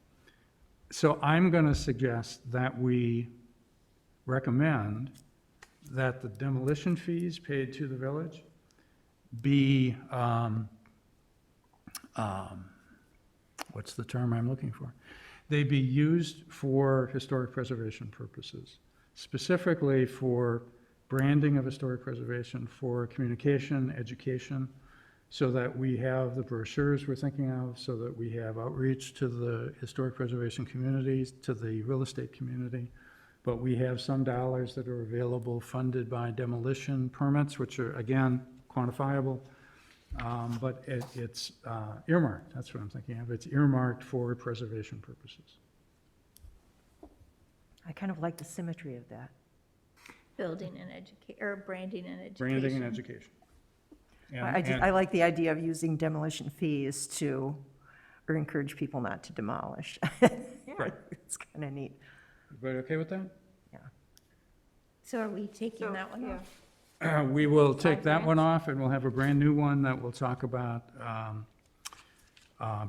So I'm going to suggest that we recommend that the demolition fees paid to the village be, what's the term I'm looking for? They be used for historic preservation purposes, specifically for branding of historic preservation, for communication, education, so that we have the brochures we're thinking of, so that we have outreach to the historic preservation communities, to the real estate community. But we have some dollars that are available funded by demolition permits, which are, again, quantifiable. But it's earmarked, that's what I'm thinking of. It's earmarked for preservation purposes. I kind of like the symmetry of that. Building and or branding and education. Branding and education. I like the idea of using demolition fees to, or encourage people not to demolish. Right. It's kind of neat. Everybody okay with that? So are we taking that one off? We will take Five that one grants? off, and we'll have a brand-new one that will talk about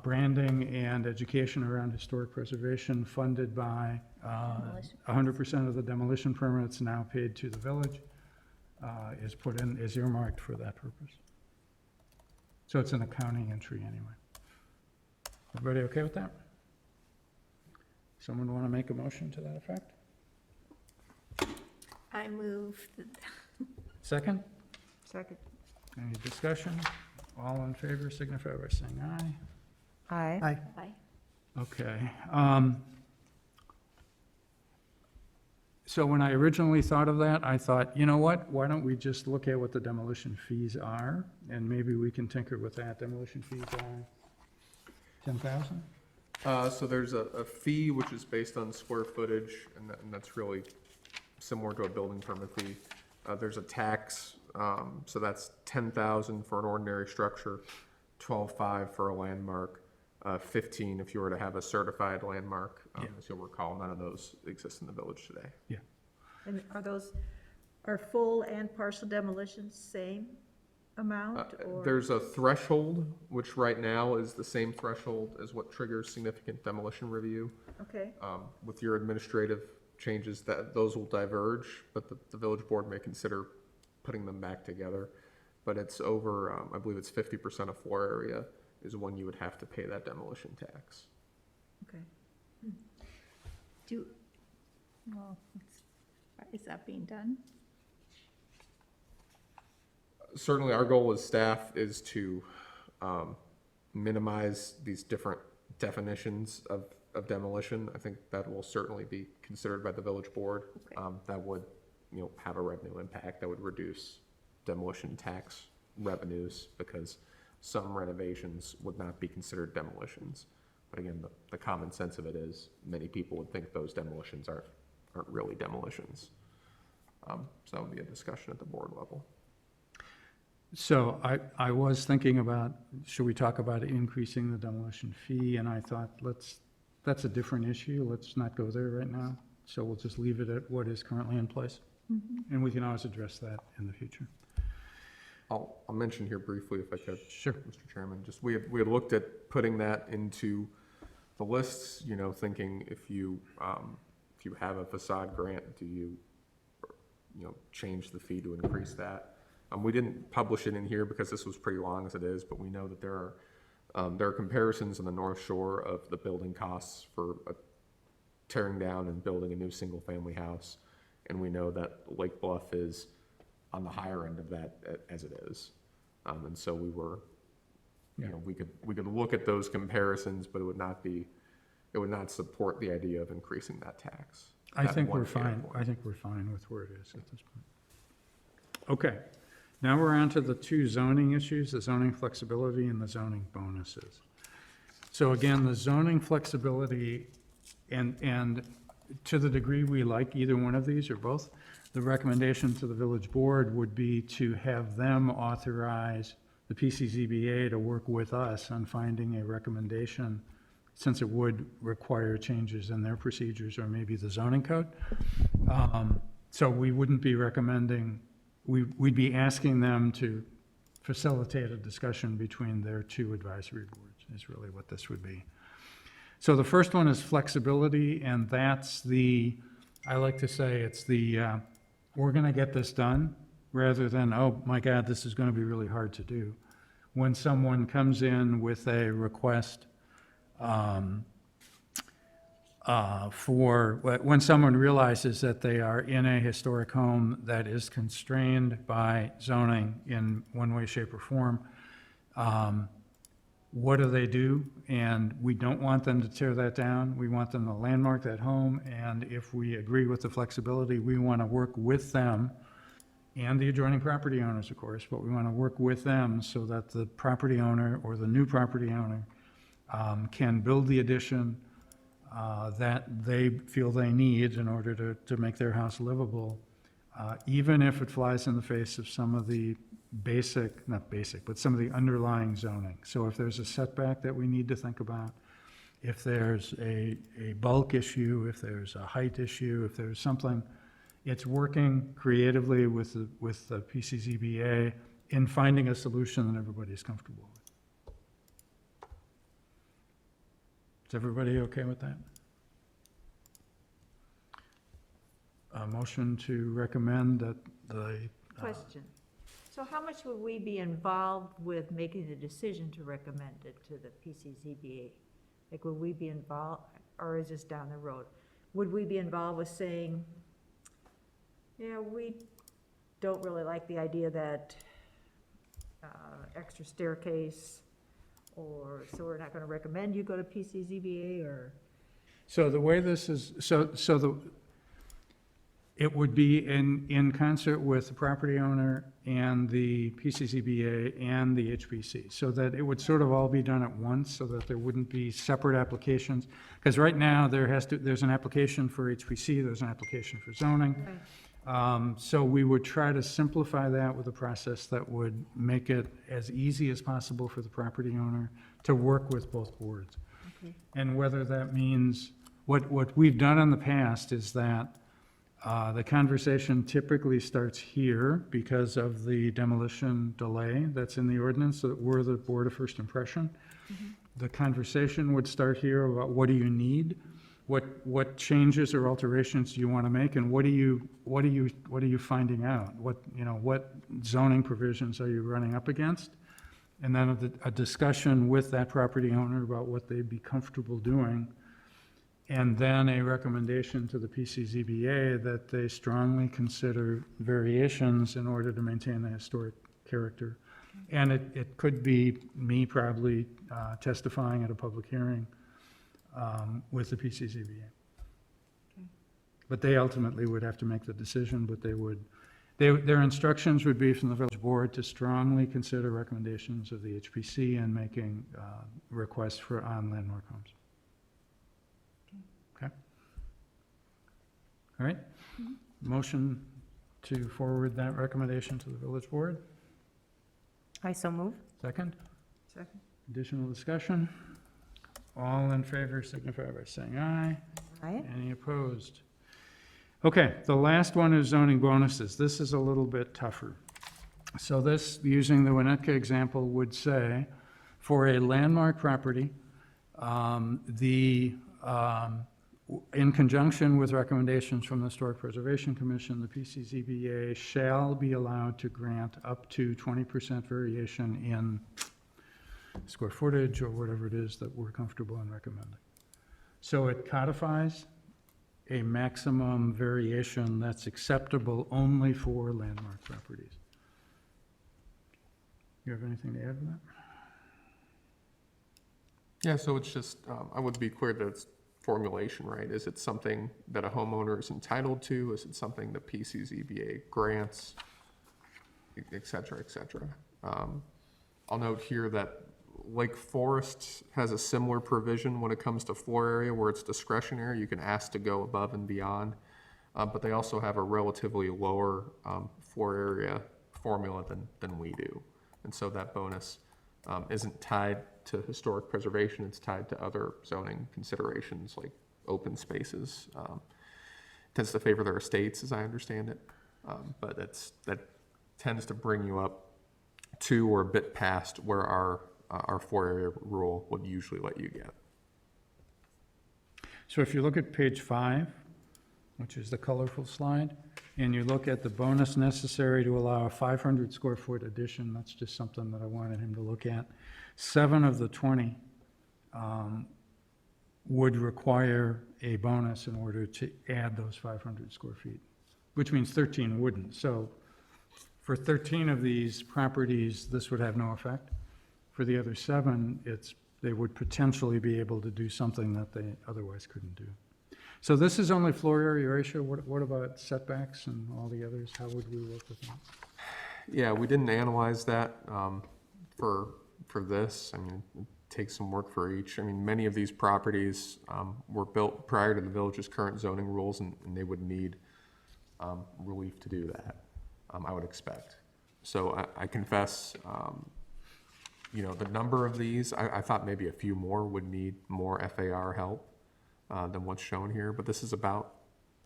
branding and education around historic preservation funded by Demolition. 100% of the demolition permits now paid to the village is earmarked for that purpose. So it's an accounting entry anyway. Everybody okay with that? Someone want to make a motion to that effect? I move, Second? Second. Any discussion? All in favor signify by saying aye. Aye. Aye. aye. Okay. So when I originally thought of that, I thought, you know what? Why don't we just look at what the demolition fees are? And maybe we can tinker with that. Demolition fees are 10,000? So there's a fee which is based on square footage, and that's really similar to a building permit fee. There's a tax, so that's 10,000 for an ordinary structure, 12,500 for a landmark, 15 if you were to have a certified landmark. As you'll recall, none of those exist in the village today. Yeah. And are full and partial demolitions same amount, or? There's a threshold, which right now is the same threshold as what triggers significant demolition review. Okay, With your administrative changes, those will diverge, but the village board may consider putting them back together. But it's over, I believe it's 50% of floor area is when you would have to pay that demolition tax. okay. Is that being done? Certainly, our goal as staff is to minimize these different definitions of demolition. I think that will certainly be considered by the village board. Okay. That would, have a revenue impact, that would reduce demolition tax revenues, because some renovations would not be considered demolitions. But again, the common sense of it is many people would think those demolitions aren't really demolitions. So that would be a discussion at the board level. So I was thinking about, should we talk about increasing the demolition fee? And I thought, that's a different issue. Let's not go there right now. So we'll just leave it at what is currently in place. And we can always address that in the future. I'll mention here briefly, if I could. Sure. Mr. Chairman, just we had looked at putting that into the lists, you know, thinking if you have a facade grant, do you change the fee to increase that? We didn't publish it in here because this was pretty long as it is, but we know that there are comparisons in the North Shore of the building costs for tearing down and building a new single-family house, and we know that Lake Bluff is on the higher end of that as it is, and so we were, we could look at those comparisons, but it would not support the idea of increasing that tax. I that think one we're data fine. point. I think we're fine with where it is at this point. Okay, now we're on to the two zoning issues, the zoning flexibility and the zoning bonuses. So again, the zoning flexibility, and to the degree we like either one of these or both, the recommendation to the village board would be to have them authorize the PCZBA to work with us on finding a recommendation, since it would require changes in their procedures or maybe the zoning code. So we wouldn't be recommending, we'd be asking them to facilitate a discussion between their two advisory boards, is really what this would be. So the first one is flexibility, and that's I like to say it's we're gonna get this done, rather than, oh my God, this is gonna be really hard to do. When someone comes in with a request when someone realizes that they are in a historic home that is constrained by zoning in one way, shape, or form, what do they do? And we don't want them to tear that down. We want them to landmark that home, and if we agree with the flexibility, we want to work with them and the adjoining property owners, of course, but we want to work with them so that the property owner or the new property owner can build the addition that they feel they need in order to make their house livable, even if it flies in the face of some of the not basic, but some of the underlying zoning. So if there's a setback that we need to think about, if there's a bulk issue, if there's a height issue, if there's something, it's working creatively with the PCZBA in finding a solution that everybody's comfortable with. Is everybody okay with that? A motion to recommend that the Question. So how much would we be involved with making the decision to recommend it to the PCZBA? Like, would we be involved, or is this down the road? Would we be involved with saying, yeah, we don't really like the idea that extra staircase, or so we're not gonna recommend you go to PCZBA, or? So the way this is, it would be in concert with the property owner and the PCZBA and the HPC, so that it would sort of all be done at once, so that there wouldn't be separate applications. Because right now, there's an application for HPC, there's an application for zoning. So we would try to simplify that with a process that would make it as easy as possible for the property owner to work with both boards. Okay. And whether that means, what we've done in the past is that the conversation typically starts here because of the demolition delay that's in the ordinance, so that we're the board of first impression. The conversation would start here about what do you need? What changes or alterations do you want to make, and what are you finding out? What zoning provisions are you running up against? And then a discussion with that property owner about what they'd be comfortable doing, and then a recommendation to the PCZBA that they strongly consider variations in order to maintain the historic character. And it could be me probably testifying at a public hearing with the PCZBA. But they ultimately would have to make the decision, but they would, Their instructions would be from the village board to strongly consider recommendations of the HPC in making requests for on landmark homes. Okay? All right? Motion to forward that recommendation to the village board. I so move. Second? Second. Additional discussion? All in favor signify by saying aye. Aye. Any opposed? Okay, the last one is zoning bonuses. This is a little bit tougher. So this, using the Winnetka example, would say, for a landmark property, in conjunction with recommendations from the Historic Preservation Commission, the PCZBA shall be allowed to grant up to 20% variation in square footage or whatever it is that we're comfortable in recommending. So it codifies a maximum variation that's acceptable only for landmark properties. You have anything to add to that? Yeah, so it's just, I would be clear that it's formulation, right? Is it something that a homeowner is entitled to? Is it something that PCZBA grants, et cetera, et cetera? I'll note here that Lake Forest has a similar provision when it comes to floor area where it's discretionary. You can ask to go above and beyond, but they also have a relatively lower floor area formula than we do. And so that bonus isn't tied to historic preservation. It's tied to other zoning considerations like open spaces. Tends to favor their estates, as I understand it, but that tends to bring you up to or a bit past where our floor area rule would usually let you get. So if you look at page 5, which is the colorful slide, and you look at the bonus necessary to allow a 500 square foot addition, that's just something that I wanted him to look at. 7 of the 20 would require a bonus in order to add those 500 square feet, which means 13 wouldn't. So for 13 of these properties, this would have no effect. For the other 7, they would potentially be able to do something that they otherwise couldn't do. So this is only floor area ratio. What about setbacks and all the others? How would we work with that? Yeah, we didn't analyze that for this. I mean, it takes some work for each. I mean, many of these properties were built prior to the village's current zoning rules, and they would need relief to do that, I would expect. So I confess, the number of these, I thought maybe a few more would need more FAR help than what's shown here, but this is about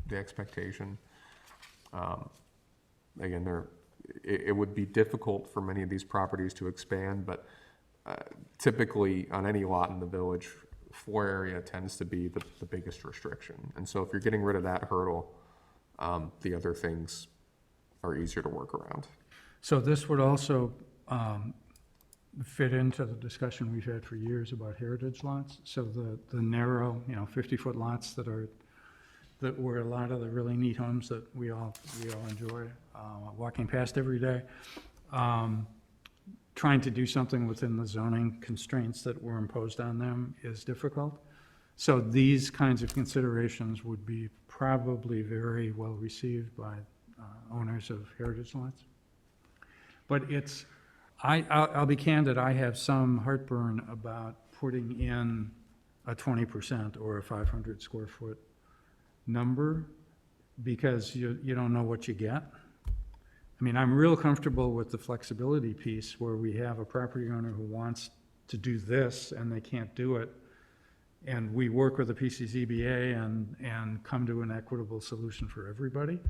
the expectation. Again, it would be difficult for many of these properties to expand, but typically on any lot in the village, floor area tends to be the biggest restriction. And so if you're getting rid of that hurdle, the other things are easier to work around. So this would also fit into the discussion we've had for years about heritage lots. So the narrow, 50-foot lots that were a lot of the really neat homes that we all enjoy walking past every day. Trying to do something within the zoning constraints that were imposed on them is difficult. So these kinds of considerations would be probably very well received by owners of heritage lots. But I'll be candid, I have some heartburn about putting in a 20% or a 500 square foot number because you don't know what you get. I mean, I'm real comfortable with the flexibility piece where we have a property owner who wants to do this and they can't do it. And we work with the PCZBA and come to an equitable solution for everybody.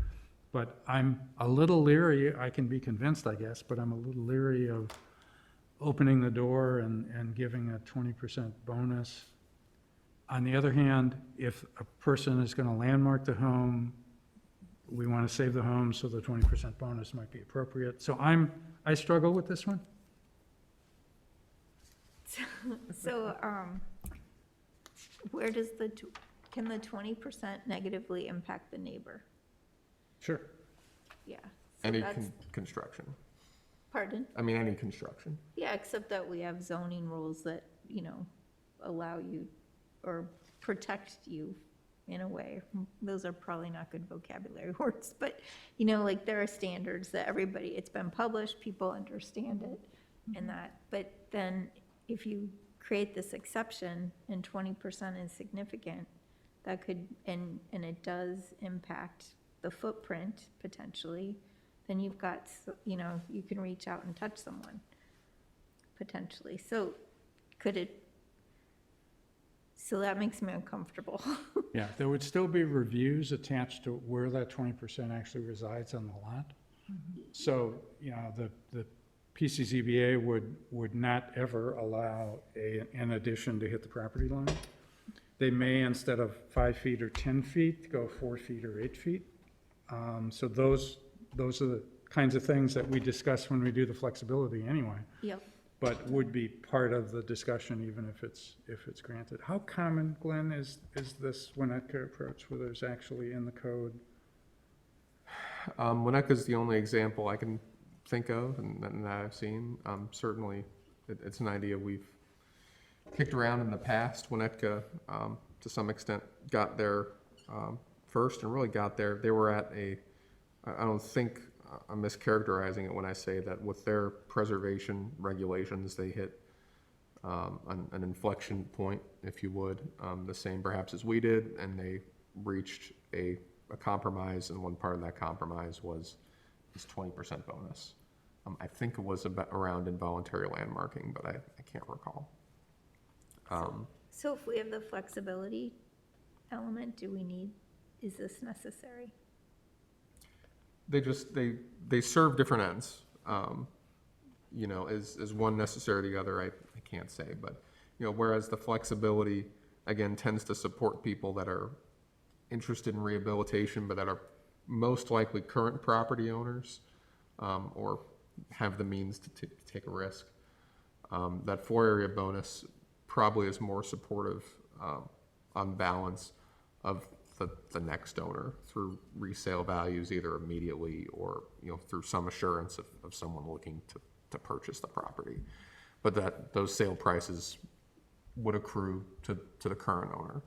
But I'm a little leery, I can be convinced, I guess, but I'm a little leery of opening the door and giving a 20% bonus. On the other hand, if a person is going to landmark the home, we want to save the home, so the 20% bonus might be appropriate. So I struggle with this one. So, where does can the 20% negatively impact the neighbor? Sure. Yeah. So Any that's- construction. Pardon? I mean, any construction. Yeah, except that we have zoning rules that, allow you or protect you in a way. Those are probably not good vocabulary words, but, you know, like there are standards that everybody, it's been published, people understand it and that. But then if you create this exception and 20% is significant, that could, and it does impact the footprint potentially, then you've got, you know, you can reach out and touch someone potentially. So could it, so that makes me uncomfortable. Yeah, there would still be reviews attached to where that 20% actually resides on the lot. So, you know, the PCZBA would not ever allow an addition to hit the property line. They may, instead of 5 feet or 10 feet, go 4 feet or 8 feet. So those are the kinds of things that we discuss when we do the flexibility anyway, Yep. but would be part of the discussion even if it's granted. How common, Glenn, is this Winnetka approach where there's actually in the code? Winnetka's the only example I can think of and that I've seen. Certainly, it's an idea we've kicked around in the past. Winnetka, to some extent, got there first and really got there. They were at I don't think I'm mischaracterizing it when I say that with their preservation regulations, they hit an inflection point, if you would, the same perhaps as we did, and they reached a compromise, and one part of that compromise was this 20% bonus. I think it was around involuntary landmarking, but I can't recall. So if we have the flexibility element, is this necessary? They serve different ends. You know, is one necessary to the other? I can't say, but you know, whereas the flexibility again tends to support people that are interested in rehabilitation, but that are most likely current property owners or have the means to take a risk. That 4-area bonus probably is more supportive on balance of the next owner through resale values, either immediately or, you know, through some assurance of someone looking to purchase the property. But that those sale prices would accrue to the current owner.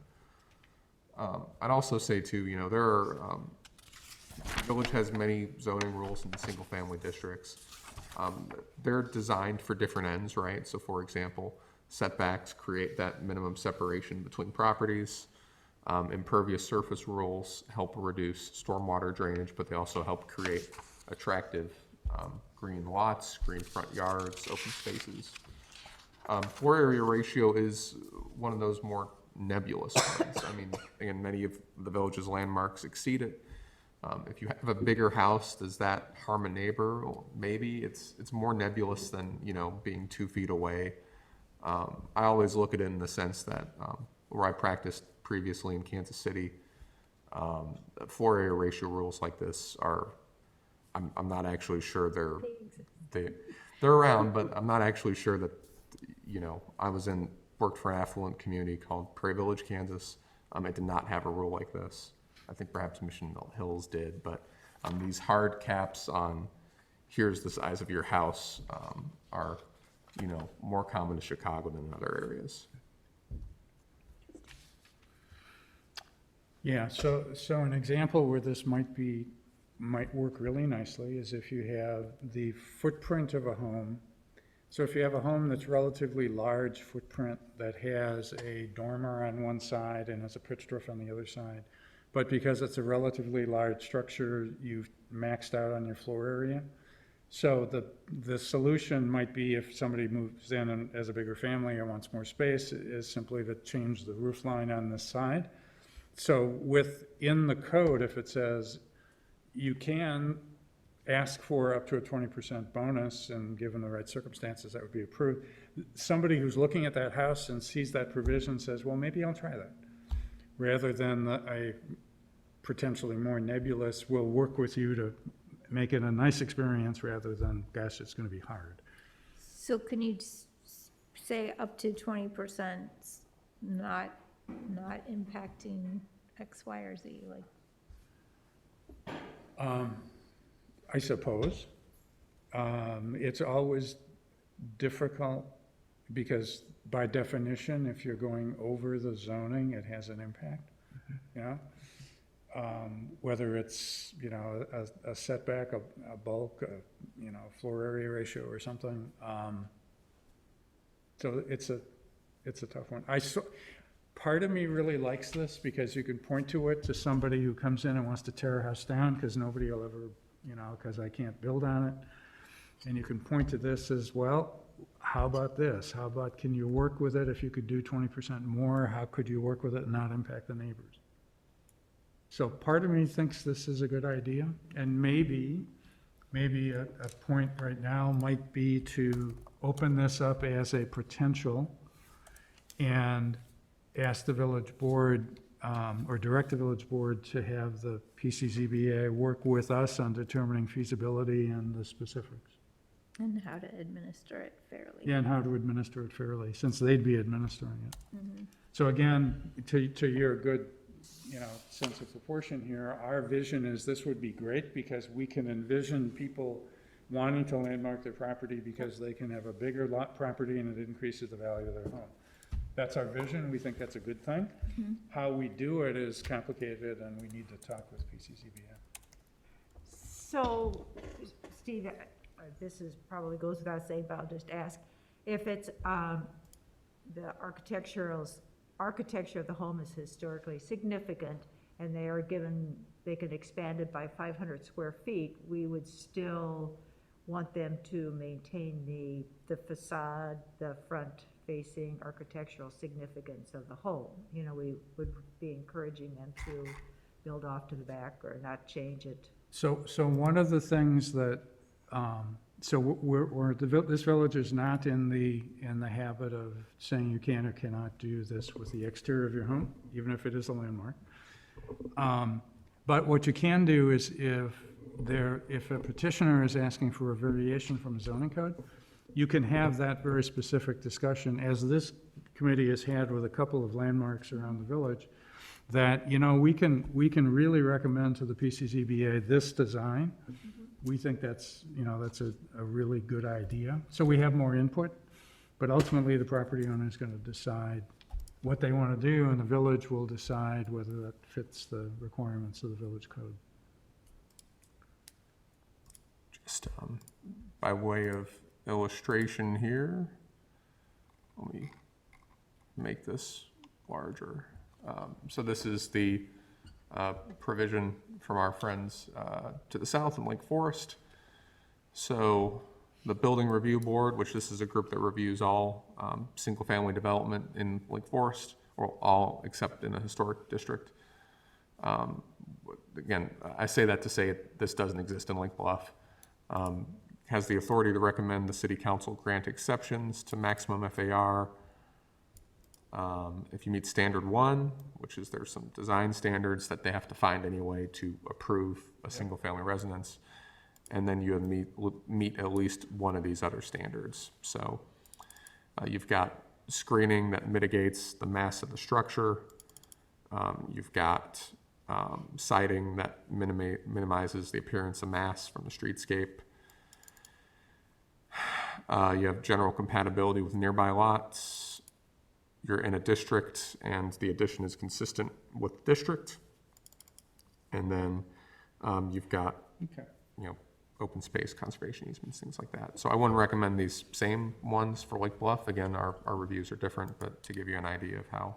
I'd also say too, you know, the village has many zoning rules in the single family districts. They're designed for different ends, right? So for example, setbacks create that minimum separation between properties. Impervious surface rules help reduce stormwater drainage, but they also help create attractive green lots, green front yards, open spaces. 4-area ratio is one of those more nebulous ones. I mean, again, many of the village's landmarks exceed it. If you have a bigger house, does that harm a neighbor? Well, maybe. It's more nebulous than, you know, being 2 feet away. I always look at it in the sense that where I practiced previously in Kansas City, 4-area ratio rules like this are, I'm not actually sure they're around, but I'm not actually sure that, you know, I worked for an affluent community called Prairie Village, Kansas. It did not have a rule like this. I think perhaps Mission Hills did, but these hard caps on here's the size of your house are, you know, more common to Chicago than in other areas. Yeah, so an example where this might work really nicely is if you have the footprint of a home. So if you have a home that's relatively large footprint that has a dormer on one side and has a pitched roof on the other side, but because it's a relatively large structure, you've maxed out on your floor area. So the solution might be, if somebody moves in and as a bigger family or wants more space, is simply to change the roof line on this side. So within the code, if it says you can ask for up to a 20% bonus, and given the right circumstances, that would be approved, somebody who's looking at that house and sees that provision says, well, maybe I'll try that. Rather than a potentially more nebulous, we'll work with you to make it a nice experience, rather than, gosh, it's going to be hard. So can you say up to 20% not impacting X, Y, or Z, like? I suppose. It's always difficult because by definition, if you're going over the zoning, it has an impact. you know? Whether it's, you know, a setback, a bulk, you know, floor area ratio or something. So it's a tough one. Part of me really likes this because you can point to it to somebody who comes in and wants to tear a house down because nobody will ever, you know, because I can't build on it. And you can point to this as well. How about this? How about, can you work with it if you could do 20% more? How could you work with it and not impact the neighbors? So part of me thinks this is a good idea, and maybe a point right now might be to open this up as a potential and ask the village board, or direct the village board to have the PCZBA work with us on determining feasibility and the specifics. And how to administer it fairly. Yeah, and how to administer it fairly, since they'd be administering it. So again, to your good, you know, sense of proportion here, our vision is this would be great because we can envision people wanting to landmark their property because they can have a bigger lot property and it increases the value of their home. That's our vision. We think that's a good thing. How we do it is complicated and we need to talk with PCCBA. So, Steve, this is probably goes without saying, but I'll just ask, if it's, the architecture of the home is historically significant, and they are given, they can expand it by 500 square feet, we would still want them to maintain the facade, the front-facing architectural significance of the home. You know, we would be encouraging them to build off to the back or not change it. So one of the things that, this village is not in the habit of saying you can or cannot do this with the exterior of your home, even if it is a landmark. But what you can do is if a petitioner is asking for a variation from a zoning code, you can have that very specific discussion, as this committee has had with a couple of landmarks around the village, that, you know, we can really recommend to the PCZBA this design. We think that's, you know, that's a really good idea. So we have more input, but ultimately the property owner is going to decide what they want to do, and the village will decide whether that fits the requirements of the village code. Just by way of illustration here, let me make this larger. So this is the provision from our friends to the south in Lake Forest. So the Building Review Board, which this is a group that reviews all single-family development in Lake Forest, or all except in a historic district. Again, I say that to say this doesn't exist in Lake Bluff. Has the authority to recommend the city council grant exceptions to maximum FAR. If you meet standard 1, which is there's some design standards that they have to find anyway to approve a single family residence. And then you meet at least one of these other standards. So you've got screening that mitigates the mass of the structure. You've got siding that minimizes the appearance of mass from the streetscape. You have general compatibility with nearby lots. You're in a district and the addition is consistent with district. And then you've got, you know, open space, conservation easements, things like that. So I wouldn't recommend these same ones for Lake Bluff. Again, our reviews are different, but to give you an idea of how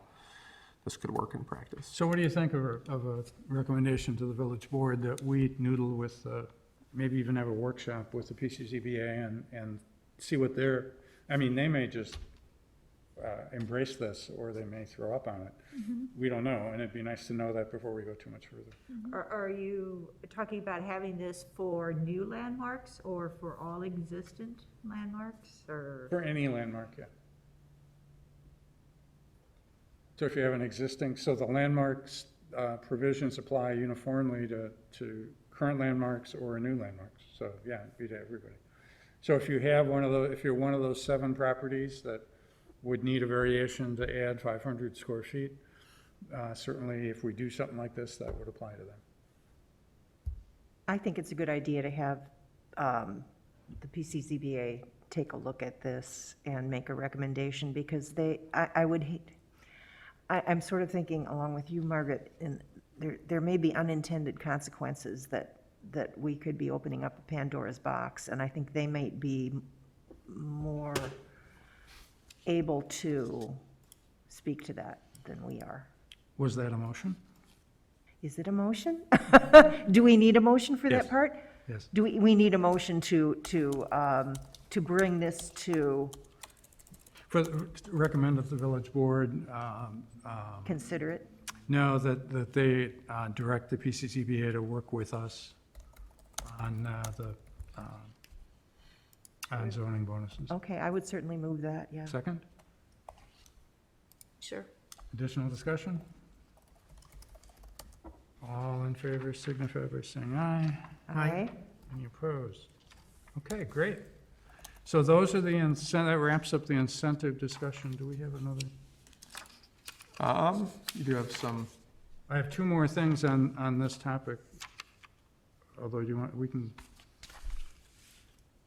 this could work in practice. So what do you think of a recommendation to the village board that we noodle with, maybe even have a workshop with the PCZBA and see what they're, I mean, they may just embrace this, or they may throw up on it. We don't know, and it'd be nice to know that before we go too much further. Are you talking about having this for new landmarks or for all existent landmarks, or? For any landmark, yeah. So if you have an existing, so the landmarks provisions apply uniformly to current landmarks or new landmarks. So yeah, it'd be to everybody. So if you have one of those, if you're one of those 7 properties that would need a variation to add 500 square feet, certainly if we do something like this, that would apply to them. I think it's a good idea to have the PCCBA take a look at this and make a recommendation, because I would hate, I'm sort of thinking along with you, Margaret, and there may be unintended consequences that we could be opening up a Pandora's box, and I think they might be more able to speak to that than we are. Was that a motion? Is it a motion? Do we need a motion for that Yes. part? Yes. Do we need a motion to bring this to Recommend that the village board, consider it? no, that they direct the PCCBA to work with us on on zoning bonuses. Okay, I would certainly move that, yeah. Second, Sure. additional discussion? All in favor signify by saying aye. Aye. Any opposed? Okay, great. So those are the incentive, that wraps up the incentive discussion. Do we have another? You do have some, I have two more things on this topic. Although you want, we can.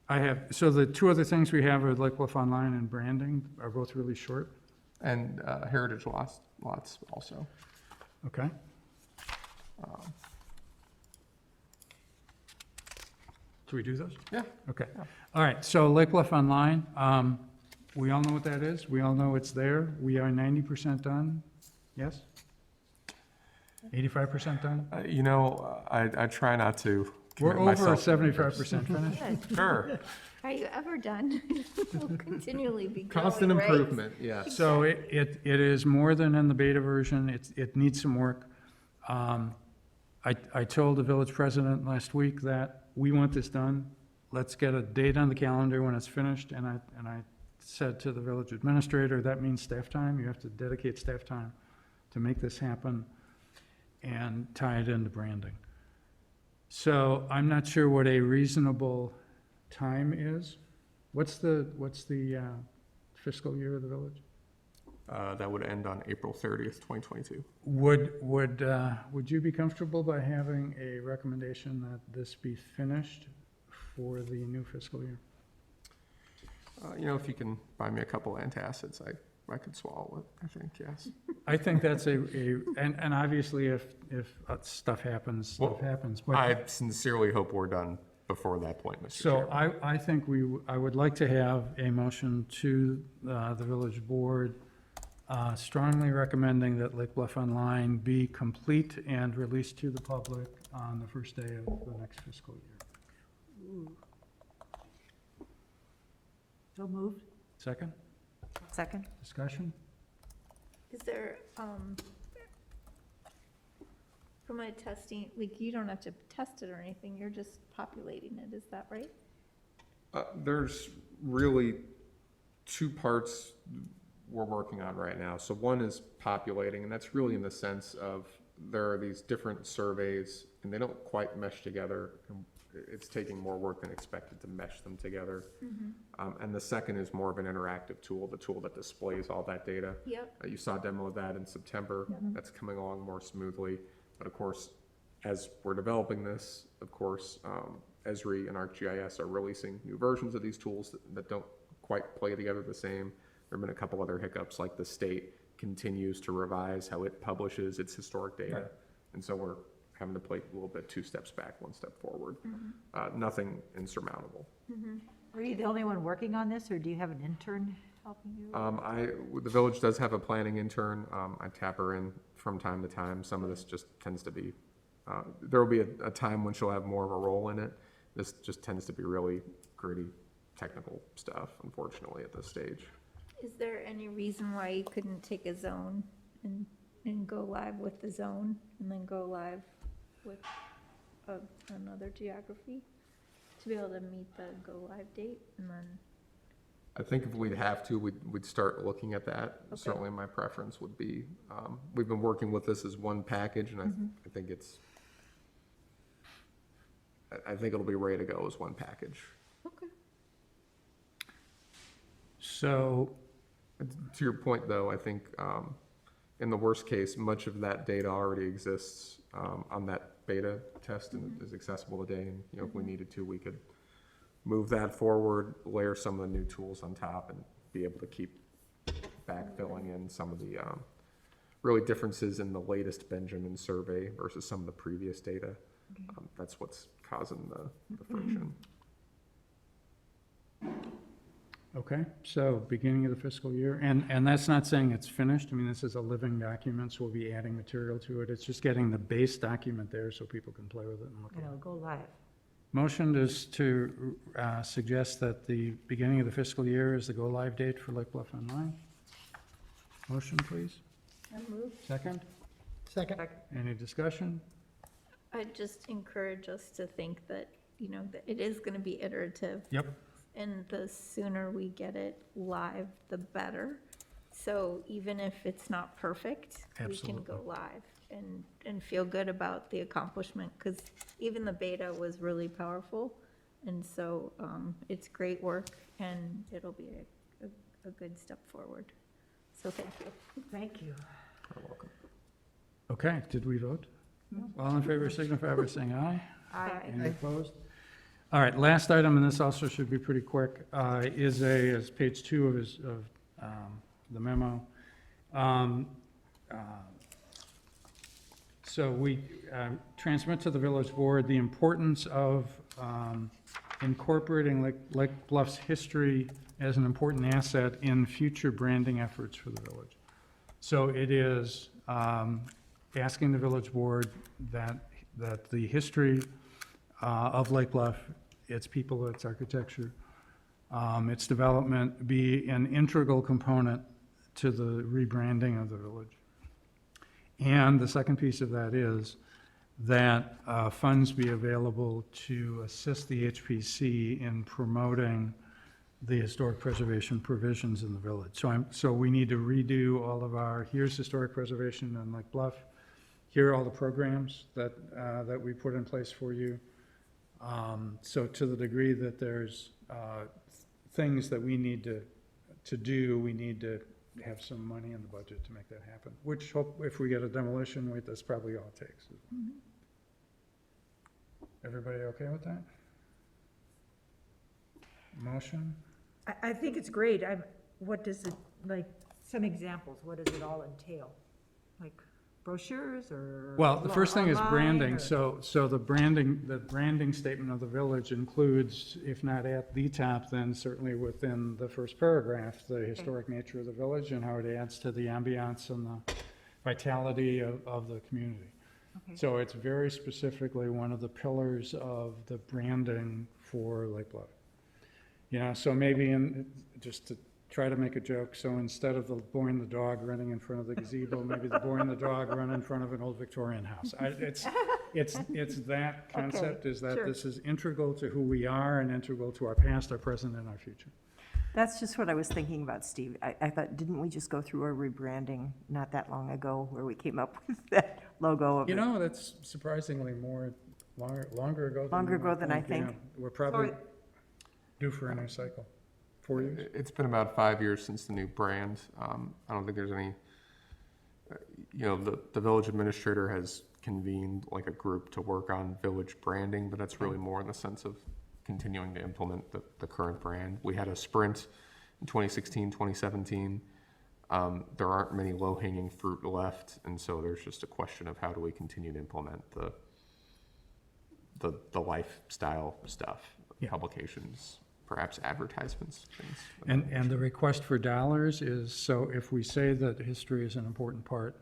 I have, so the two other things we have are Lake Bluff Online and branding are both really short. and heritage lots also. Okay. Should we do those? Yeah. Okay. All right, so Lake Bluff Online, we all know what that is. We all know it's there. We are 90% done. Yes? 85% done? You know, I try not to We're commit over myself to 75% finished. Sure. Are you ever done? We'll continually be growing, Constant right? improvement, yes. So it is more than in the beta version. It needs some work. I told the village president last week that we want this done. Let's get a date on the calendar when it's finished. And I said to the village administrator, that means staff time. You have to dedicate staff time to make this happen and tie it into branding. So I'm not sure what a reasonable time is. What's the fiscal year of the village? That would end on April 30th, 2022. Would you be comfortable by having a recommendation that this be finished for the new fiscal year? You know, if you can buy me a couple antacids, I could swallow it, I think, yes. I think that's and obviously if stuff happens, stuff Well, happens. But I sincerely hope we're done before that point, Mr. so Chairman. I think I would like to have a motion to the village board strongly recommending that Lake Bluff Online be complete and released to the public on the first day of the next fiscal year. So moved? Second, Second? discussion? Is there, from a testing, like, you don't have to test it or anything, you're just populating it, is that right? There's really two parts we're working on right now. So one is populating, and that's really in the sense of there are these different surveys, and they don't quite mesh together. And it's taking more work than expected to mesh them together. And the second is more of an interactive tool, the tool that displays all that data. Yep. You saw a demo of that in September. That's coming along more smoothly. But of course, as we're developing this, of course, Esri and ArcGIS are releasing new versions of these tools that don't quite play together the same. There have been a couple other hiccups, like the state continues to revise how it publishes its historic data. Right. And so we're having to play a little bit 2 steps back, 1 step forward. Nothing insurmountable. Are you the only one working on this, or do you have an intern helping you? The village does have a planning intern. I tap her in from time to time. Some of this just tends to be, there will be a time when she'll have more of a role in it. This just tends to be really gritty, technical stuff, unfortunately, at this stage. Is there any reason why you couldn't take a zone and go live with the zone, and then go live with another geography? To be able to meet the go live date, and then, I think if we'd have to, we'd start looking at that. Okay. Certainly my preference would be, we've been working with this as one package, and I think I think it'll be ready to go as one package. okay. So, To your point, though, I think in the worst case, much of that data already exists on that beta test and is accessible today. And you know, if we needed to, we could move that forward, layer some of the new tools on top, and be able to keep backfilling in some of the really differences in the latest Benjamin survey versus some of the previous data. That's what's causing the friction. Okay, so beginning of the fiscal year, and that's not saying it's finished. I mean, this is a living document, so we'll be adding material to it. It's just getting the base document there so people can play with it and look at And it. it'll go live. Motion is to suggest that the beginning of the fiscal year is the go-live date for Lake Bluff Online. Motion, please. Second? Second. Any discussion? I'd just encourage us to think that, you know, that it is gonna be iterative. Yep. And the sooner we get it live, the better. So even if it's not perfect, we can go Absolutely. live and feel good about the accomplishment, because even the beta was really powerful. And so, it's great work, and it'll be a good step forward. So thank you. Thank you. You're welcome. Okay, did we vote? All in favor signify by saying aye. Aye. Any opposed? All right, last item, and this also should be pretty quick, is page 2 of the memo. So we transmit to the village board the importance of incorporating Lake Bluff's history as an important asset in future branding efforts for the village. So it is asking the village board that the history of Lake Bluff, its people, its architecture, its development be an integral component to the rebranding of the village. And the second piece of that is that funds be available to assist the HPC in promoting the historic preservation provisions in the village. So we need to redo all of here's historic preservation in Lake Bluff. Here are all the programs that we put in place for you. So to the degree that there's things that we need to do, we need to have some money in the budget to make that happen, which if we get a demolition rate, that's probably all it takes. Everybody okay with that? Motion? I think it's great. What does it, like, some examples, what does it all entail? Like brochures or? Well, the first thing is online, branding, or- so the branding statement of the village includes, if not at the top, then certainly within the first paragraph, the historic nature of the village and how it adds to the ambiance and the vitality of the community. Okay. So it's very specifically one of the pillars of the branding for Lake Bluff. You know, so maybe just to try to make a joke, so instead of the boy and the dog running in front of the gazebo, maybe the boy and the dog run in front of an old Victorian house. It's that concept, is that sure. this is integral to who we are and integral to our past, our present, and our future. That's just what I was thinking about, Steve. I thought, didn't we just go through a rebranding not that long ago where we came up with that logo of You it? know, that's surprisingly longer ago. Longer ago than I think. Yeah. We're probably due for a new cycle. 4 years? It's been about 5 years since the new brand. I don't think there's any, the village administrator has convened like a group to work on village branding, but that's really more in the sense of continuing to implement the current brand. We had a sprint in 2016, 2017. There aren't many low-hanging fruit left, and so there's just a question of how do we continue to implement the lifestyle stuff, Yeah. publications, perhaps advertisements, things. of that And the request for dollars is, so if we say that history is an important part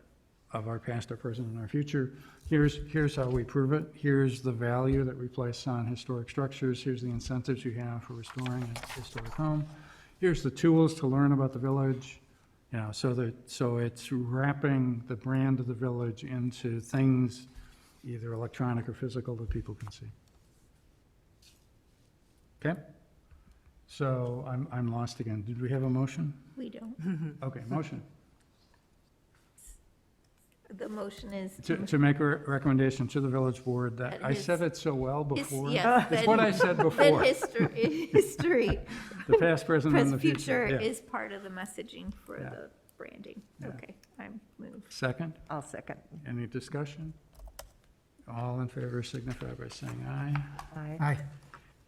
of our past, our present, and our future, here's how we prove it. Here's the value that we place on historic structures. Here's the incentives you have for restoring a historic home. Here's the tools to learn about the village. You know, so it's wrapping the brand of the village into things, either electronic or physical, that people can see. Okay? So I'm lost again. Did we have a motion? We don't. Okay, motion. The motion is. To make a recommendation to the village board that, That I said his- it so well before. Yes, It's that- what I said That before. The history, past, present, and the future. Yeah. is part of the messaging for Yeah. the branding. Yeah. Okay, I move. Second, I'll second. any discussion? All in favor signify by saying aye. Aye.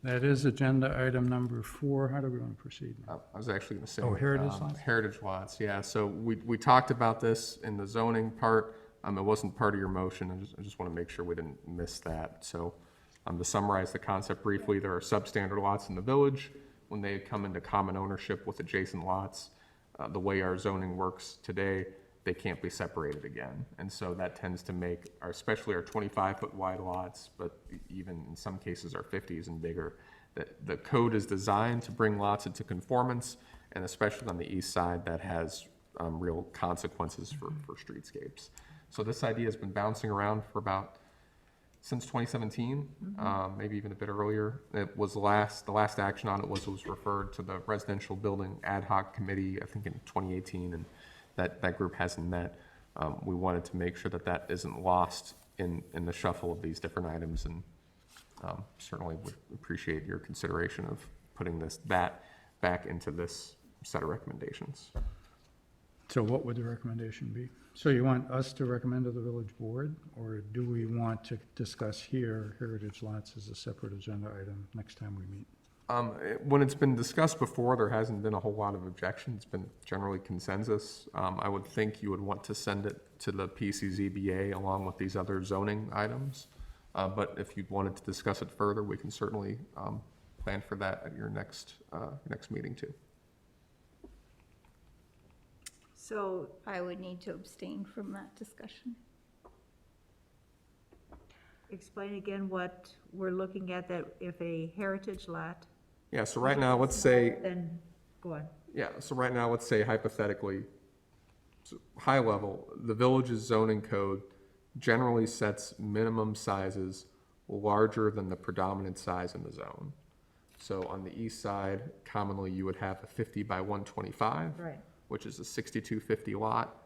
That is agenda item number 4. How do we want to proceed? I was actually going to say. Oh, heritage lots? Heritage lots, yeah. So we talked about this in the zoning part. It wasn't part of your motion. I just want to make sure we didn't miss that. So to summarize the concept briefly, there are substandard lots in the village. When they come into common ownership with adjacent lots, the way our zoning works today, they can't be separated again. And so that tends to make, especially our 25-foot wide lots, but even in some cases our 50s and bigger, the code is designed to bring lots into conformance, and especially on the east side, that has real consequences for streetscapes. So this idea has been bouncing around for since 2017, maybe even a bit earlier. It was the last action on it was referred to the Residential Building Ad Hoc Committee, I think in 2018, and that group hasn't met. We wanted to make sure that isn't lost in the shuffle of these different items, and certainly would appreciate your consideration of putting that back into this set of recommendations. So what would the recommendation be? So you want us to recommend to the village board, or do we want to discuss here heritage lots as a separate agenda item next time we meet? When it's been discussed before, there hasn't been a whole lot of objection. It's been generally consensus. I would think you would want to send it to the PCZBA along with these other zoning items. But if you wanted to discuss it further, we can certainly plan for that at your next meeting too. So, I would need to abstain from that discussion. Explain again what we're looking at, that if a heritage lot, Yeah, so right now, let's say, then, go on. yeah, so right now, let's say hypothetically, so high level, the village's zoning code generally sets minimum sizes larger than the predominant size in the zone. So on the east side, commonly you would have a 50 by 125. Right. Which is a 6250 lot.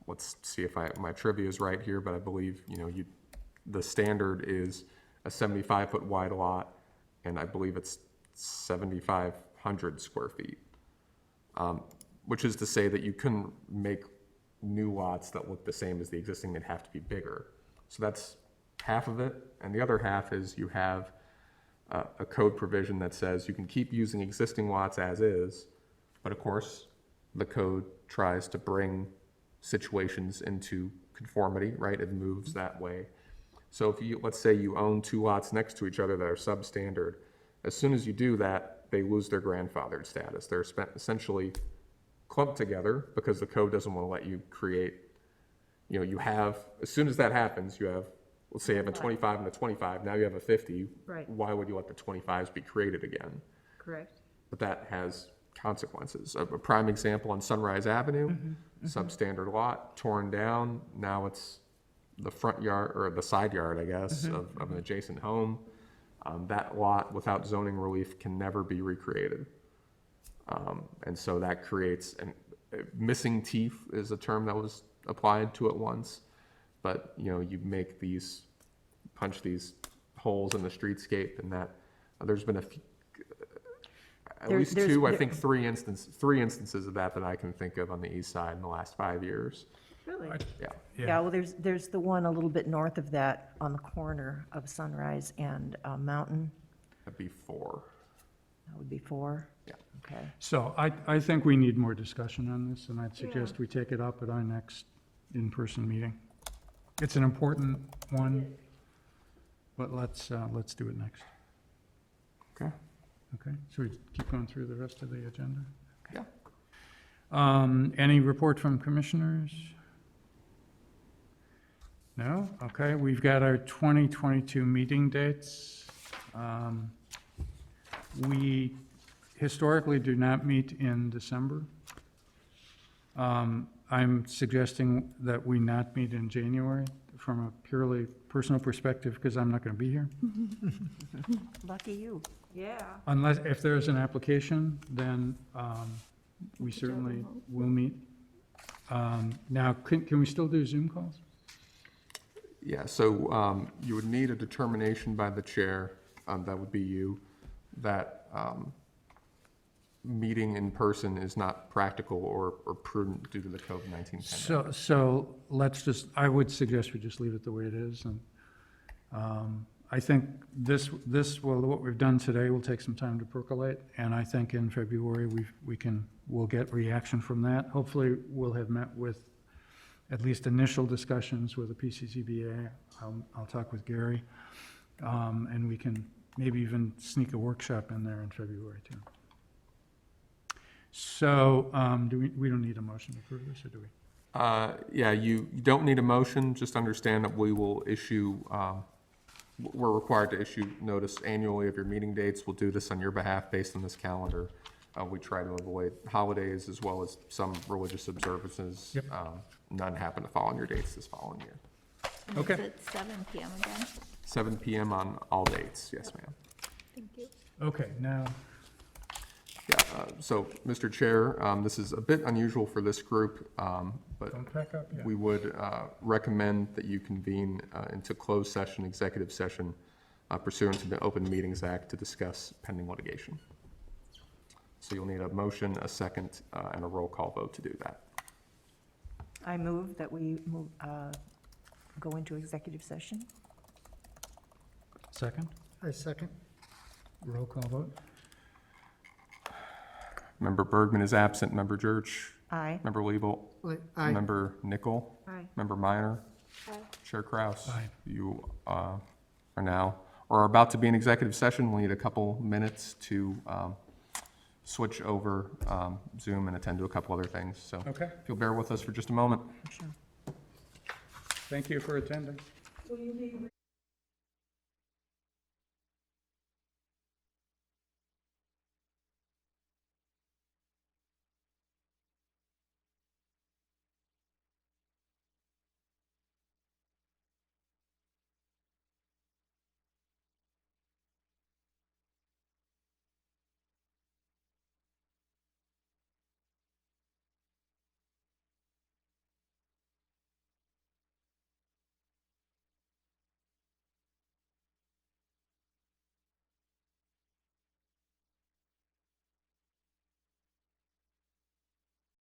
Let's see if my trivia is right here, but I believe, the standard is a 75-foot wide lot, and I believe it's 7,500 square feet. Which is to say that you couldn't make new lots that look the same as the existing, they'd have to be bigger. So that's half of it, and the other half is you have a code provision that says you can keep using existing lots as is, but of course, the code tries to bring situations into conformity, right? It moves that way. So if let's say you own 2 lots next to each other that are substandard, as soon as you do that, they lose their grandfathered status. They're essentially clumped together because the code doesn't want to let you create, you have, as soon as that happens, you have, let's say you have a 25 and a 25, now you have a 50. Right. Why would you let the 25s be created again? Correct. But that has consequences. A prime example on Sunrise Avenue, substandard lot, torn down. Now it's the front yard, or the side yard, I guess, of an adjacent home. That lot without zoning relief can never be recreated. And so that creates, missing teeth is a term that was applied to it once. But, you punch these holes in the streetscape, and that, there's been at least two, I think three instances of that I can think of on the east side in the last 5 years. Really? Yeah. Yeah, well, there's the one a little bit north of that on the corner of Sunrise and Mountain. That'd be 4. That would be 4? Yeah. Okay. So I think we need more discussion on this, and I'd suggest we take it up at our next in-person meeting. It's an important one, but let's do it next. Okay. Okay, so we keep going through the rest of the agenda? Yeah. Any report from commissioners? No? Okay, we've got our 2022 meeting dates. We historically do not meet in December. I'm suggesting that we not meet in January from a purely personal perspective, because I'm not going to be here. lucky you. Yeah. Unless, if there's an application, then we certainly will meet. Now, can we still do Zoom calls? Yeah, so you would need a determination by the chair, that would be you, that meeting in person is not practical or prudent due to the COVID-19 pandemic. So let's just, I would suggest we just leave it the way it is, and I think what we've done today will take some time to percolate, and I think in February, we'll get reaction from that. Hopefully, we'll have met with at least initial discussions with the PCCBA. I'll talk with Gary, and we can maybe even sneak a workshop in there in February, too. So, we don't need a motion to approve this, or do we? Yeah, you don't need a motion, just understand that we will issue, we're required to issue notice annually of your meeting dates. We'll do this on your behalf based on this calendar. We try to avoid holidays as well as some religious observances. Yep. None happen to fall on your dates this following year. And Okay. It's at 7 PM again. 7 PM on all dates, yes, ma'am. Thank you. Okay, now, Yeah, so, Mr. Chair, this is a bit unusual for this group, but don't pack up yet. we would recommend that you convene into closed session, executive session pursuant to the Open Meetings Act to discuss pending litigation. So you'll need a motion, a second, and a roll call vote to do that. I move that we go into executive session. Second? I second. Roll call vote? Member Bergman is absent. Member Church. Aye. Member Liebel. Aye. Member Nickel. Aye. Member Minor. Aye. Chair Kraus. Aye. You are now, or are about to be in executive session. We'll need a couple minutes to switch over Zoom and attend to a couple other things. So Okay, if you'll bear with us for just a moment. thank you for attending.